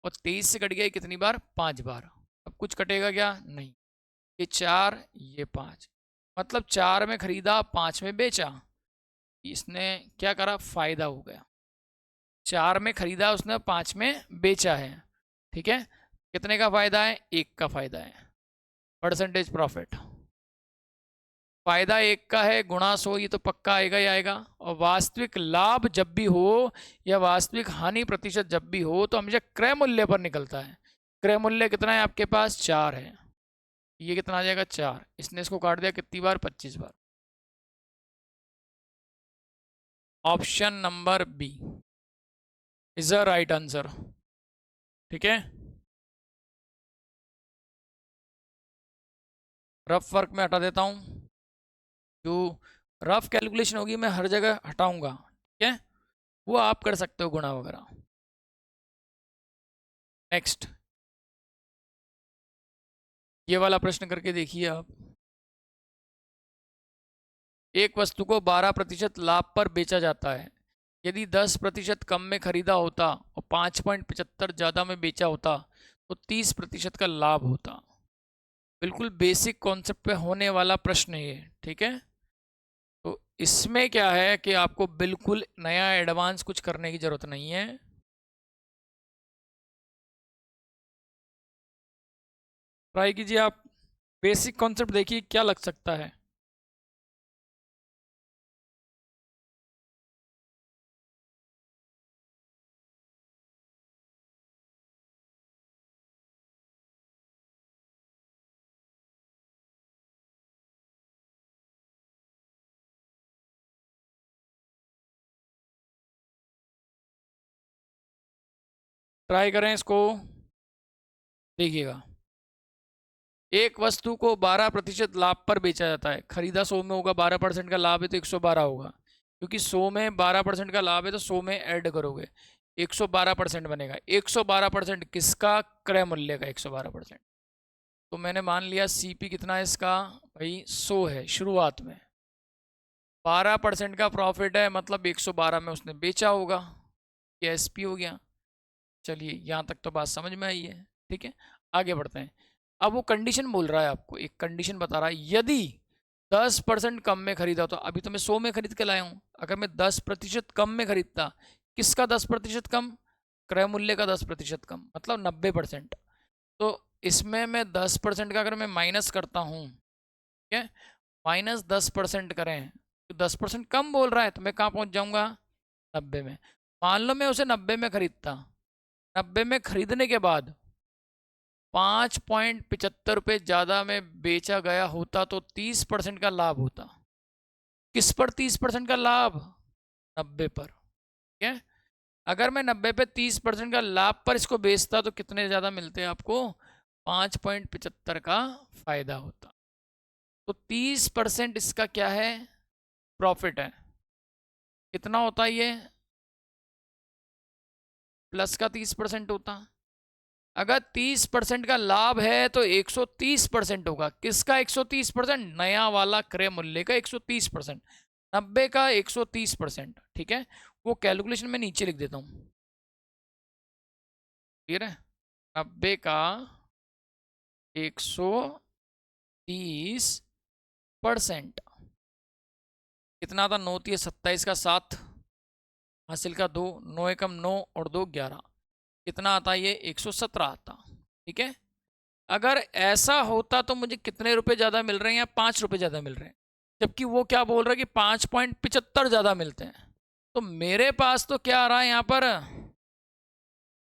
और 23 से कट गया कितनी बार, 5 बार। अब कुछ कटेगा क्या, नहीं, ये 4 ये 5, मतलब 4 में खरीदा 5 में बेचा, इसने क्या करा, फायदा हो गया। 4 में खरीदा उसने, 5 में बेचा है, ठीक है। कितने का फायदा है, 1 का फायदा है, परसेंटेज प्रॉफिट। फायदा 1 का है, गुणा 100, ये तो पक्का आएगा ही आएगा। और वास्तविक लाभ जब भी हो या वास्तविक हानि प्रतिशत जब भी हो तो हमेशा क्रय मूल्य पर निकलता है। क्रय मूल्य कितना है आपके पास, 4 है। ये कितना आ जाएगा 4, इसने इसको काट दिया कितनी बार 25 बार। Option number B is a right answer. ठीक है, रफ वर्क में हटा देता हूँ, जो रफ कैलकुलेशन होगी मैं हर जगह हटाऊंगा। ठीक है, वो आप कर सकते हो गुणा वगैरह। नेक्स्ट, ये वाला प्रश्न करके देखिए आप। एक वस्तु को 12% लाभ पर बेचा जाता है। यदि 10% कम में खरीदा होता और 5.75 ज़्यादा में बेचा होता तो 30% का लाभ होता। बिल्कुल बेसिक कॉन्सेप्ट पे होने वाला प्रश्न है ये। ठीक है, तो इसमें क्या है कि आपको बिल्कुल नया एडवांस कुछ करने की ज़रूरत नहीं है। ट्राई कीजिए आप, बेसिक कॉन्सेप्ट देखिए क्या लग सकता है। ट्राई करें इसको, देखिएगा। एक वस्तु को 12% लाभ पर बेचा जाता है। खरीदा 100 में होगा, 12% का लाभ है तो 112 होगा, क्योंकि 100 में 12% का लाभ है तो 100 में ऐड करोगे 112% बनेगा। 112% किसका? क्रय मूल्य का 112%। तो मैंने मान लिया सीपी कितना है इसका, भाई 100 है शुरुआत में। 12% का प्रॉफिट है, मतलब 112 में उसने बेचा होगा, ये एसपी हो गया। चलिए यहाँ तक तो बात समझ में आई है। ठीक है, आगे बढ़ते हैं। अब वो कंडीशन बोल रहा है आपको, एक कंडीशन बता रहा है, यदि 10% कम में खरीदा, तो अभी तो मैं 100 में खरीद के लाया हूँ, अगर मैं 10% कम में खरीदता, किसका 10% कम? क्रय मूल्य का 10% कम, मतलब 90%। तो इसमें मैं 10% का अगर मैं माइनस करता हूँ, ठीक है, -10% करें तो 10% कम बोल रहा है, तो मैं कहाँ पहुँच जाऊँगा? 90 में। मान लो मैं उसे 90 में खरीदता, 90 में खरीदने के बाद 5.75 रुपये ज़्यादा में बेचा गया होता तो 30% का लाभ होता। किस पर 30% का लाभ? 90 पर। ठीक है, अगर मैं 90 पे 30% का लाभ पर इसको बेचता तो कितने ज़्यादा मिलते हैं आपको? 5.75 का फायदा होता। तो 30% इसका क्या है? प्रॉफिट है। कितना होता है ये? प्लस का 30% होता। अगर 30% का लाभ है तो 130% होगा। किसका 130%? नया वाला क्रय मूल्य का 130%। 90 का 130%। ठीक है, वो कैलकुलेशन में नीचे लिख देता हूँ। क्लियर है? 90 का 130%। कितना था? 9 3 27 का 7, हासिल का 2, 9 एकम 9 और 2 11। कितना आता है ये? 117 आता। ठीक है, अगर ऐसा होता तो मुझे कितने रुपए ज़्यादा मिल रहे हैं? या 5 रुपए ज़्यादा मिल रहे हैं, जबकि वो क्या बोल रहा है कि 5.75 ज़्यादा मिलते हैं। तो मेरे पास तो क्या आ रहा है यहाँ पर?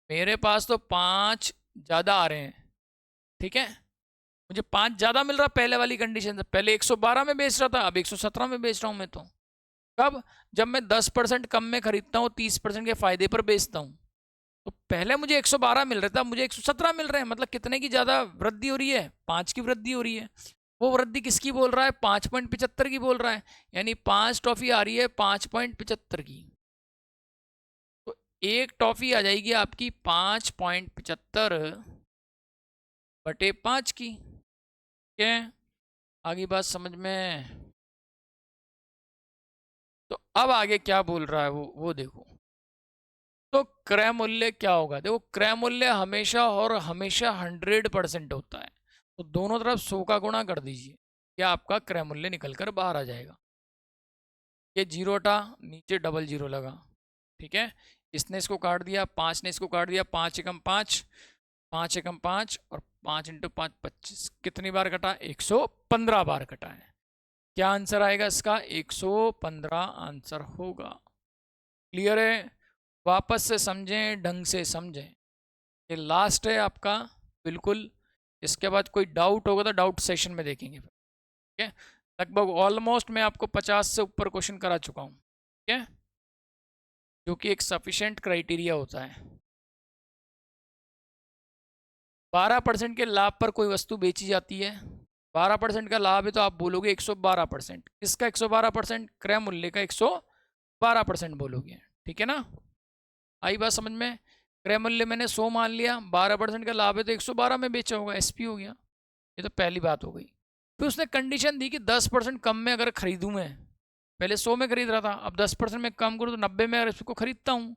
मेरे पास तो 5 ज़्यादा आ रहे हैं। ठीक है, मुझे 5 ज़्यादा मिल रहा पहले वाली कंडीशन से। पहले 112 में बेच रहा था, अब 117 में बेच रहा हूँ मैं तो। कब? जब मैं 10% कम में खरीदता हूँ, 30% के फायदे पर बेचता हूँ। तो पहले मुझे 112 मिल रहा था, मुझे 117 मिल रहे हैं, मतलब कितने की ज़्यादा वृद्धि हो रही है? 5 की वृद्धि हो रही है। वो वृद्धि किसकी बोल रहा है? 5.75 की बोल रहा है। यानी 5 टॉफी आ रही है 5.75 की। तो एक टॉफी आ जाएगी आपकी 5.75/5 की। ठीक है, आगे बात समझ में? तो अब आगे क्या बोल रहा है वो देखो। तो क्रय मूल्य क्या होगा? देखो, क्रय मूल्य हमेशा और हमेशा 100% होता है। तो दोनों तरफ 100 का गुणा कर दीजिए, क्या आपका क्रय मूल्य निकल कर बाहर आ जाएगा। ये जीरो हटा, नीचे डबल जीरो लगा। ठीक है, इसने इसको काट दिया, 5 ने इसको काट दिया, 5 एकम 5, 5 एकम 5 और 5 इंटू 5 25। कितनी बार कटा? 115 बार कटा है। क्या आंसर आएगा इसका? 115 आंसर होगा। क्लियर है? वापस से समझें, ढंग से समझें। ये लास्ट है आपका, बिल्कुल इसके बाद कोई डाउट होगा तो डाउट सेशन में देखेंगे। ठीक है, लगभग ऑलमोस्ट मैं आपको 50 से ऊपर क्वेश्चन करा चुका हूँ। ठीक है, जो कि एक सफिशिएंट क्राइटेरिया होता है। 12% के लाभ पर कोई वस्तु बेची जाती है। 12% का लाभ है तो आप बोलोगे 112%। किसका 112%? क्रय मूल्य का 112% बोलोगे। ठीक है ना, आई बात समझ में? क्रय मूल्य मैंने 100 मान लिया, 12% का लाभ है तो 112 में बेचा होगा, एसपी हो गया। ये तो पहली बात हो गई। फिर उसने कंडीशन दी कि 10% कम में अगर खरीदूं मैं, पहले 100 में खरीद रहा था, अब 10% में कम करूँ तो 90 में अगर इसको खरीदता हूँ,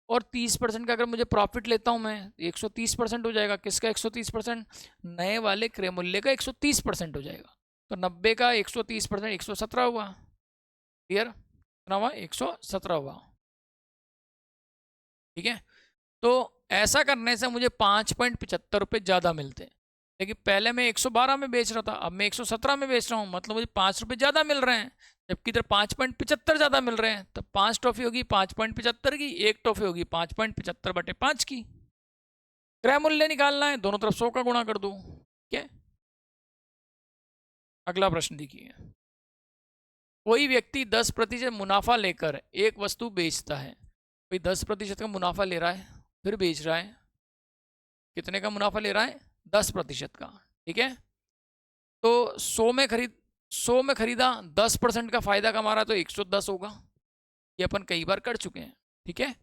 और 30% का अगर मुझे प्रॉफिट लेता हूँ मैं, 130% हो जाएगा। किसका 130%? नए वाले क्रय मूल्य का 130% हो जाएगा। तो 90 का 130% 117 हुआ। क्लियर? कितना हुआ? 117 हुआ। ठीक है, तो ऐसा करने से मुझे 5.75 रुपये ज़्यादा मिलते हैं। लेकिन पहले मैं 112 में बेच रहा था, अब मैं 117 में बेच रहा हूँ, मतलब मुझे 5 रुपये ज़्यादा मिल रहे हैं, जबकि इधर 5.75 ज़्यादा मिल रहे हैं। तो 5 टॉफी होगी 5.75 की, 1 टॉफी होगी 5.75/5 की। क्रय मूल्य निकालना है, दोनों तरफ 100 का गुणा कर दो। ठीक है, अगला प्रश्न देखिए। कोई व्यक्ति 10% मुनाफा लेकर एक वस्तु बेचता है। कोई 10% का मुनाफा ले रहा है, फिर बेच रहा है। कितने का मुनाफा ले रहा है? 10% का। ठीक है, तो 100 में खरीदा, 10% का फायदा कमा रहा, तो 110 होगा। ये अपन कई बार कर चुके हैं। ठीक है,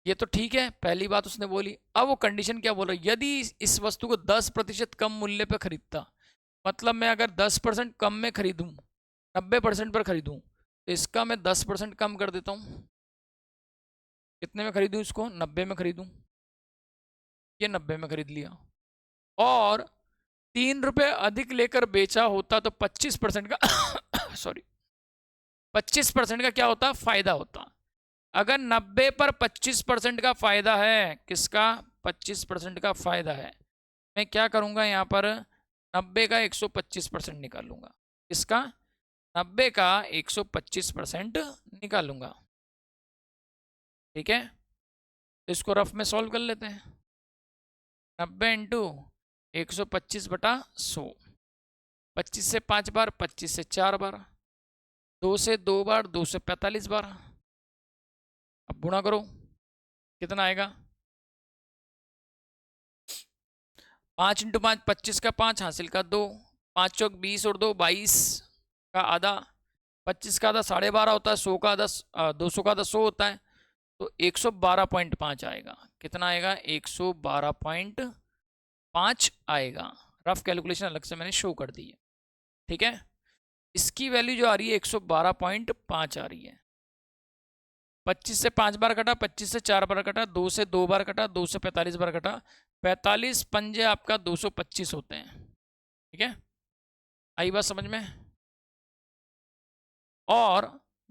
ये तो ठीक है, पहली बात उसने बोली। अब वो कंडीशन क्या बोल रहा है? यदि इस वस्तु को 10% कम मूल्य पर खरीदता, मतलब मैं अगर 10% कम में खरीदूं, 90% पर खरीदूं, तो इसका मैं 10% कम कर देता हूं। कितने में खरीदूं इसको? 90 में खरीदूं। ये 90 में खरीद लिया, और 3 रुपये अधिक लेकर बेचा होता तो 25% का सॉरी 25% का क्या होता? फायदा होता। अगर 90 पर 25% का फायदा है, किसका? 25% का फायदा है, मैं क्या करूंगा यहाँ पर? 90 का 125% निकालूंगा। किसका? 90 का 125% निकालूंगा। ठीक है, तो इसको रफ में सॉल्व कर लेते हैं। 90 इंटू 125/100, 25 से 5 बार, 25 से 4 बार, 2 से 2 बार, 2 से 45 बार। अब गुणा करो, कितना आएगा? 5 इंटू 5, 25 का 5, हासिल का 2, 5 चौक 20 और 2 22 का आधा, 25 का आधा 12.5 होता है, 100 का आधा 200 का आधा 100 होता है, तो 112.5 आएगा। कितना आएगा? 112.5 आएगा। रफ कैलकुलेशन अलग से मैंने शो कर दी है। ठीक है, इसकी वैल्यू जो आ रही है 112.5 आ रही है। 25 से 5 बार कटा, 25 से 4 बार कटा, 2 से 2 बार कटा, 2 से 45 बार कटा, 45 पंजे आपका 225 होते हैं। ठीक है, आई बात समझ में? और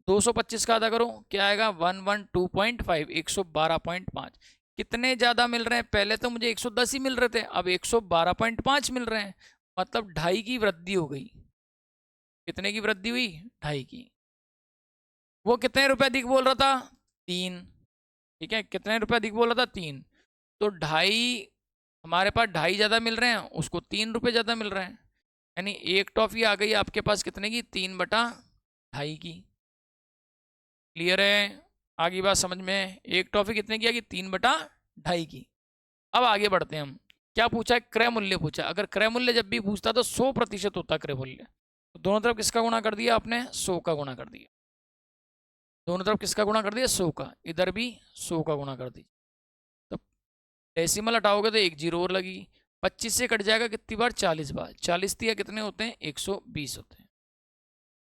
225 का आधा करो, क्या आएगा? 112.5, 112.5। कितने ज़्यादा मिल रहे हैं? पहले तो मुझे 110 ही मिल रहे थे, अब 112.5 मिल रहे हैं, मतलब 2.5 की वृद्धि हो गई। कितने की वृद्धि हुई? 2.5 की। वो कितने रुपए अधिक बोल रहा था? 3। ठीक है, कितने रुपए अधिक बोल रहा था? 3। तो 2.5, हमारे पास 2.5 ज़्यादा मिल रहे हैं, उसको 3 रुपये ज़्यादा मिल रहे हैं, यानी एक टॉफ़ी आ गई आपके पास कितने की? 3/2.5 की। क्लियर है? आगे बात समझ में? एक टॉफ़ी कितने की आ गई? 3/2.5 की। अब आगे बढ़ते हैं हम। क्या पूछा है? क्रय मूल्य पूछा। अगर क्रय मूल्य जब भी पूछता तो 100% होता क्रय मूल्य, तो दोनों तरफ किसका गुणा कर दिया आपने? 100 का गुणा कर दिया। दोनों तरफ किसका गुणा कर दिया? 100 का। इधर भी 100 का गुणा कर दिया। तो डेसिमल हटाओगे तो 1 जीरो और लगेगी। 25 से कट जाएगा कितनी बार? 40 बार। 40 दिया कितने होते हैं? 120 होते हैं।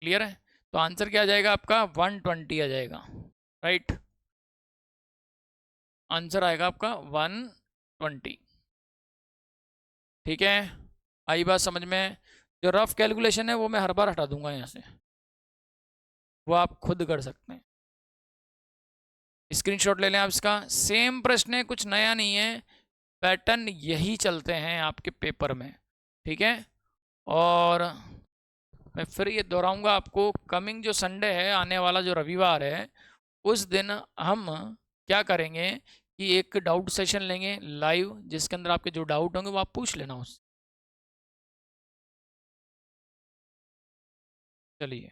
क्लियर है? तो आंसर क्या आ जाएगा आपका? 120 आ जाएगा। राइट, आंसर आएगा आपका 120। ठीक है, आई बात समझ में? जो रफ कैलकुलेशन है वो मैं हर बार हटा दूंगा यहाँ से, वो आप खुद कर सकते हैं। स्क्रीनशॉट ले लें आप इसका। सेम प्रश्न है, कुछ नया नहीं है, पैटर्न यही चलते हैं आपके पेपर में। ठीक है, और मैं फिर ये दोहराऊंगा आपको, कमिंग जो संडे है, आने वाला जो रविवार है, उस दिन हम क्या करेंगे कि एक डाउट सेशन लेंगे लाइव, जिसके अंदर आपके जो डाउट होंगे वो आप पूछ लेना उससे। चलिए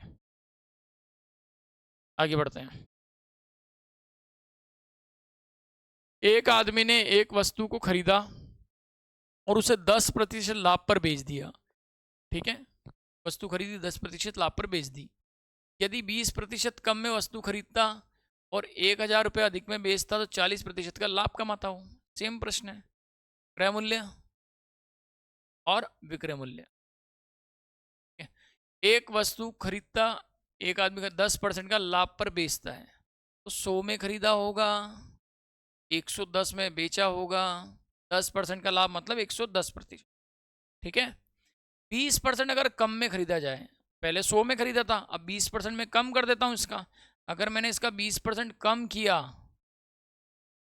आगे बढ़ते हैं। एक आदमी ने एक वस्तु को खरीदा और उसे 10% लाभ पर बेच दिया। ठीक है, वस्तु खरीदी 10% लाभ पर बेच दी। यदि 20% कम में वस्तु खरीदता और 1,000 रुपये अधिक में बेचता तो 40% का लाभ कमाता हूँ। सेम प्रश्न है, क्रय मूल्य और विक्रय मूल्य। एक वस्तु खरीदता, एक आदमी का 10% का लाभ पर बेचता है, तो 100 में खरीदा होगा, 110 में बेचा होगा, 10% का लाभ मतलब 110%। ठीक है, 20% अगर कम में खरीदा जाए, पहले 100 में खरीदा था, अब 20% में कम कर देता हूं इसका। अगर मैंने इसका 20% कम किया,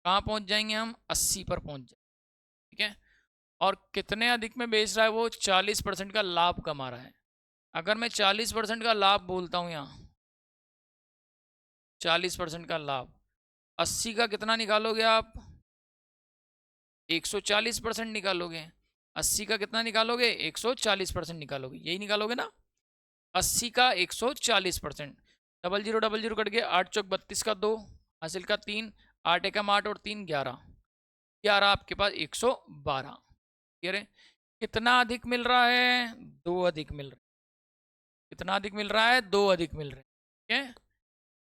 कहाँ पहुंच जाएंगे हम? 80 पर पहुंच जाएंगे। ठीक है, और कितने अधिक में बेच रहा है वो? 40% का लाभ कमा रहा है। अगर मैं 40% का लाभ बोलता हूँ यहाँ, 40% का लाभ, 80 का कितना निकालोगे आप? 140% निकालोगे। 80 का कितना निकालोगे? 140% निकालोगे, यही निकालोगे ना। 80 का 140%, 0000 कट गया, 8 चौक 32 का 2, हासिल का 3, 8 एकम 8 और 3 11, 11 आपके पास 112। ठीक है, कितना अधिक मिल रहा है? 2 अधिक मिल रहा है। कितना अधिक मिल रहा है? 2 अधिक मिल रहे हैं। ठीक है,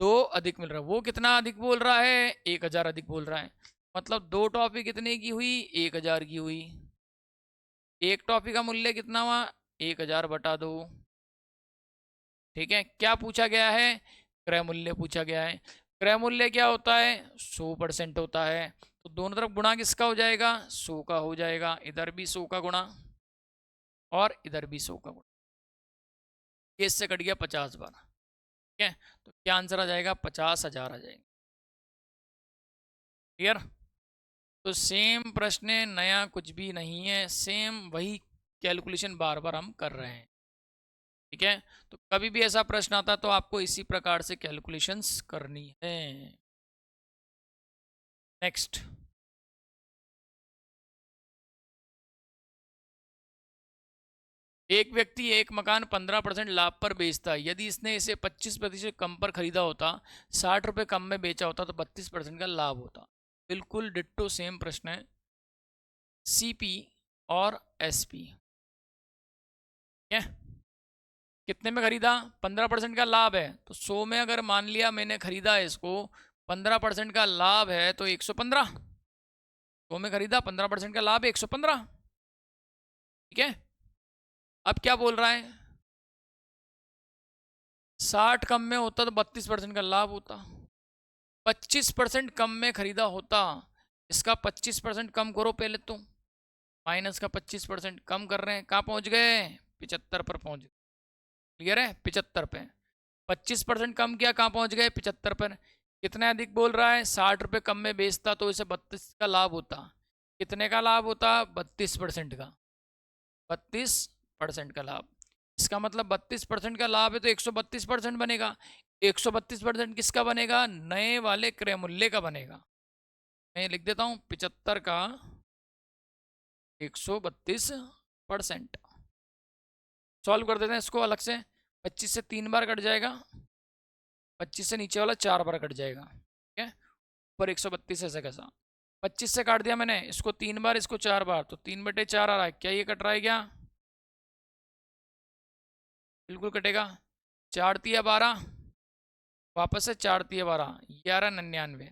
2 अधिक मिल रहा है। वो कितना अधिक बोल रहा है? 1,000 अधिक बोल रहा है। मतलब 2 टॉफी कितने की हुई? 1,000 की हुई। एक टॉफी का मूल्य कितना हुआ? 1,000 बटा 2। ठीक है, क्या पूछा गया है? क्रय मूल्य पूछा गया है। क्रय मूल्य क्या होता है? 100% होता है। तो दोनों तरफ गुणा किसका हो जाएगा? 100 का हो जाएगा। इधर भी 100 का गुणा और इधर भी 100 का गुणा। ये इससे कट गया 50 बार। ठीक है, तो क्या आंसर आ जाएगा? 50,000 आ जाएगा। क्लियर? तो सेम प्रश्न है, नया कुछ भी नहीं है, सेम वही कैलकुलेशन बार बार हम कर रहे हैं। ठीक है, तो कभी भी ऐसा प्रश्न आता तो आपको इसी प्रकार से कैलकुलेशंस करनी है। नेक्स्ट, एक व्यक्ति एक मकान 15% लाभ पर बेचता है। यदि इसने इसे 25% कम पर खरीदा होता, 60 रुपये कम में बेचा होता, तो 32% का लाभ होता। बिल्कुल डिट्टो सेम प्रश्न है, सीपी और एसपी। क्या, कितने में खरीदा? 15% का लाभ है, तो 100 में अगर मान लिया मैंने खरीदा है इसको, 15% का लाभ है तो 115। 100 में खरीदा, 15% का लाभ है 115। ठीक है, अब क्या बोल रहा है? 60 कम में होता तो 32% का लाभ होता। 25% कम में खरीदा होता, इसका 25% कम करो पहले तो, माइनस का 25% कम कर रहे हैं, कहाँ पहुंच गए? 75 पर पहुंच गए। क्लियर है? 75 पे 25% कम किया, कहाँ पहुंच गए? 75 पर। कितना अधिक बोल रहा है? 60 रुपये कम में बेचता तो इसे 32 का लाभ होता। कितने का लाभ होता? 32% का। 32% का लाभ, इसका मतलब 32% का लाभ है तो 132% बनेगा। 132% किसका बनेगा? नए वाले क्रय मूल्य का बनेगा। मैं लिख देता हूं 75 का 132%। सॉल्व कर देते हैं इसको अलग से। 25 से 3 बार कट जाएगा, 25 से नीचे वाला 4 बार कट जाएगा। ठीक है, ऊपर 132 ऐसे कैसा? 25 से काट दिया मैंने, इसको 3 बार, इसको 4 बार, तो 3/4 आ रहा है। क्या ये कट रहा है क्या? बिल्कुल कटेगा। 4 तिया 12, वापस से 4 तिया 12, ये आ रहा है 99।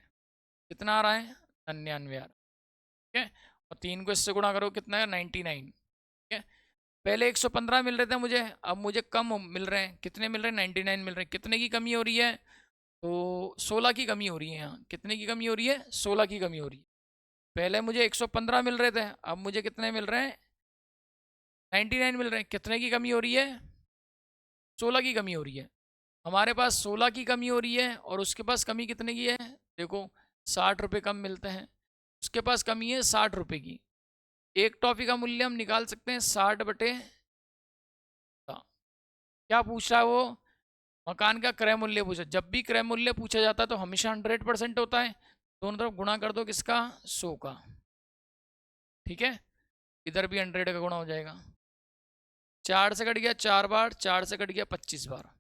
कितना आ रहा है? 99 आ रहा है। ठीक है, और 3 को इससे गुणा करो, कितना है? 99। ठीक है, पहले 115 मिल रहे थे मुझे, अब मुझे कम मिल रहे हैं। कितने मिल रहे हैं? 99 मिल रहे हैं। कितने की कमी हो रही है? तो 16 की कमी हो रही है यहाँ। कितने की कमी हो रही है? 16 की कमी हो रही है। पहले मुझे 115 मिल रहे थे, अब मुझे कितने मिल रहे हैं? 99 मिल रहे हैं। कितने की कमी हो रही है? 16 की कमी हो रही है। हमारे पास 16 की कमी हो रही है और उसके पास कमी कितने की है? देखो, 60 रुपये कम मिलते हैं, उसके पास कमी है 60 रुपये की। एक टॉफी का मूल्य हम निकाल सकते हैं 60/, क्या पूछ रहा है वो? मकान का क्रय मूल्य पूछा। जब भी क्रय मूल्य पूछा जाता है तो हमेशा 100% होता है, दोनों तरफ गुणा कर दो किसका, 100 का, ठीक है। इधर भी 100 का गुणा हो जाएगा। 4 से कट गया 4 बार, 4 से कट गया 25 बार।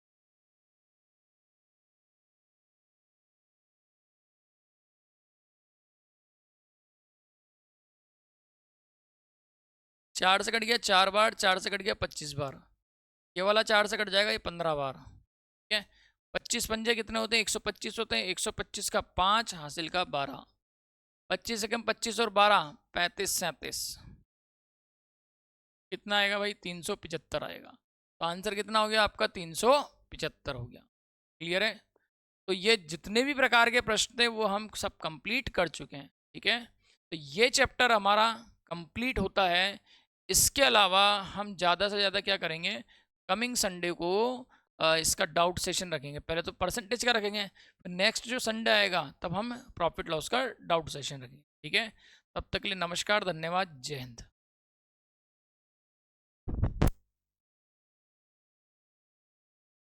चार से कट गया 4 बार, 4 से कट गया 25 बार। ये वाला 4 से कट जाएगा, ये 15 बार, ठीक है। 25 पंजे कितने होते हैं, 125 होते हैं। 125 का 5 हासिल का 12, 25 से कम 25 और 12 35 37, कितना आएगा भाई, 375 आएगा। तो आंसर कितना हो गया आपका, 375 हो गया। क्लियर है। तो ये जितने भी प्रकार के प्रश्न थे वो हम सब कंप्लीट कर चुके हैं, ठीक है। तो ये चैप्टर हमारा कंप्लीट होता है। इसके अलावा हम ज़्यादा से ज़्यादा क्या करेंगे, कमिंग संडे को इसका डाउट सेशन रखेंगे। पहले तो परसेंटेज का रखेंगे, फिर नेक्स्ट जो संडे आएगा तब हम प्रॉफिट लॉस का डाउट सेशन रखेंगे, ठीक है। तब तक के लिए नमस्कार, धन्यवाद, जय हिंद।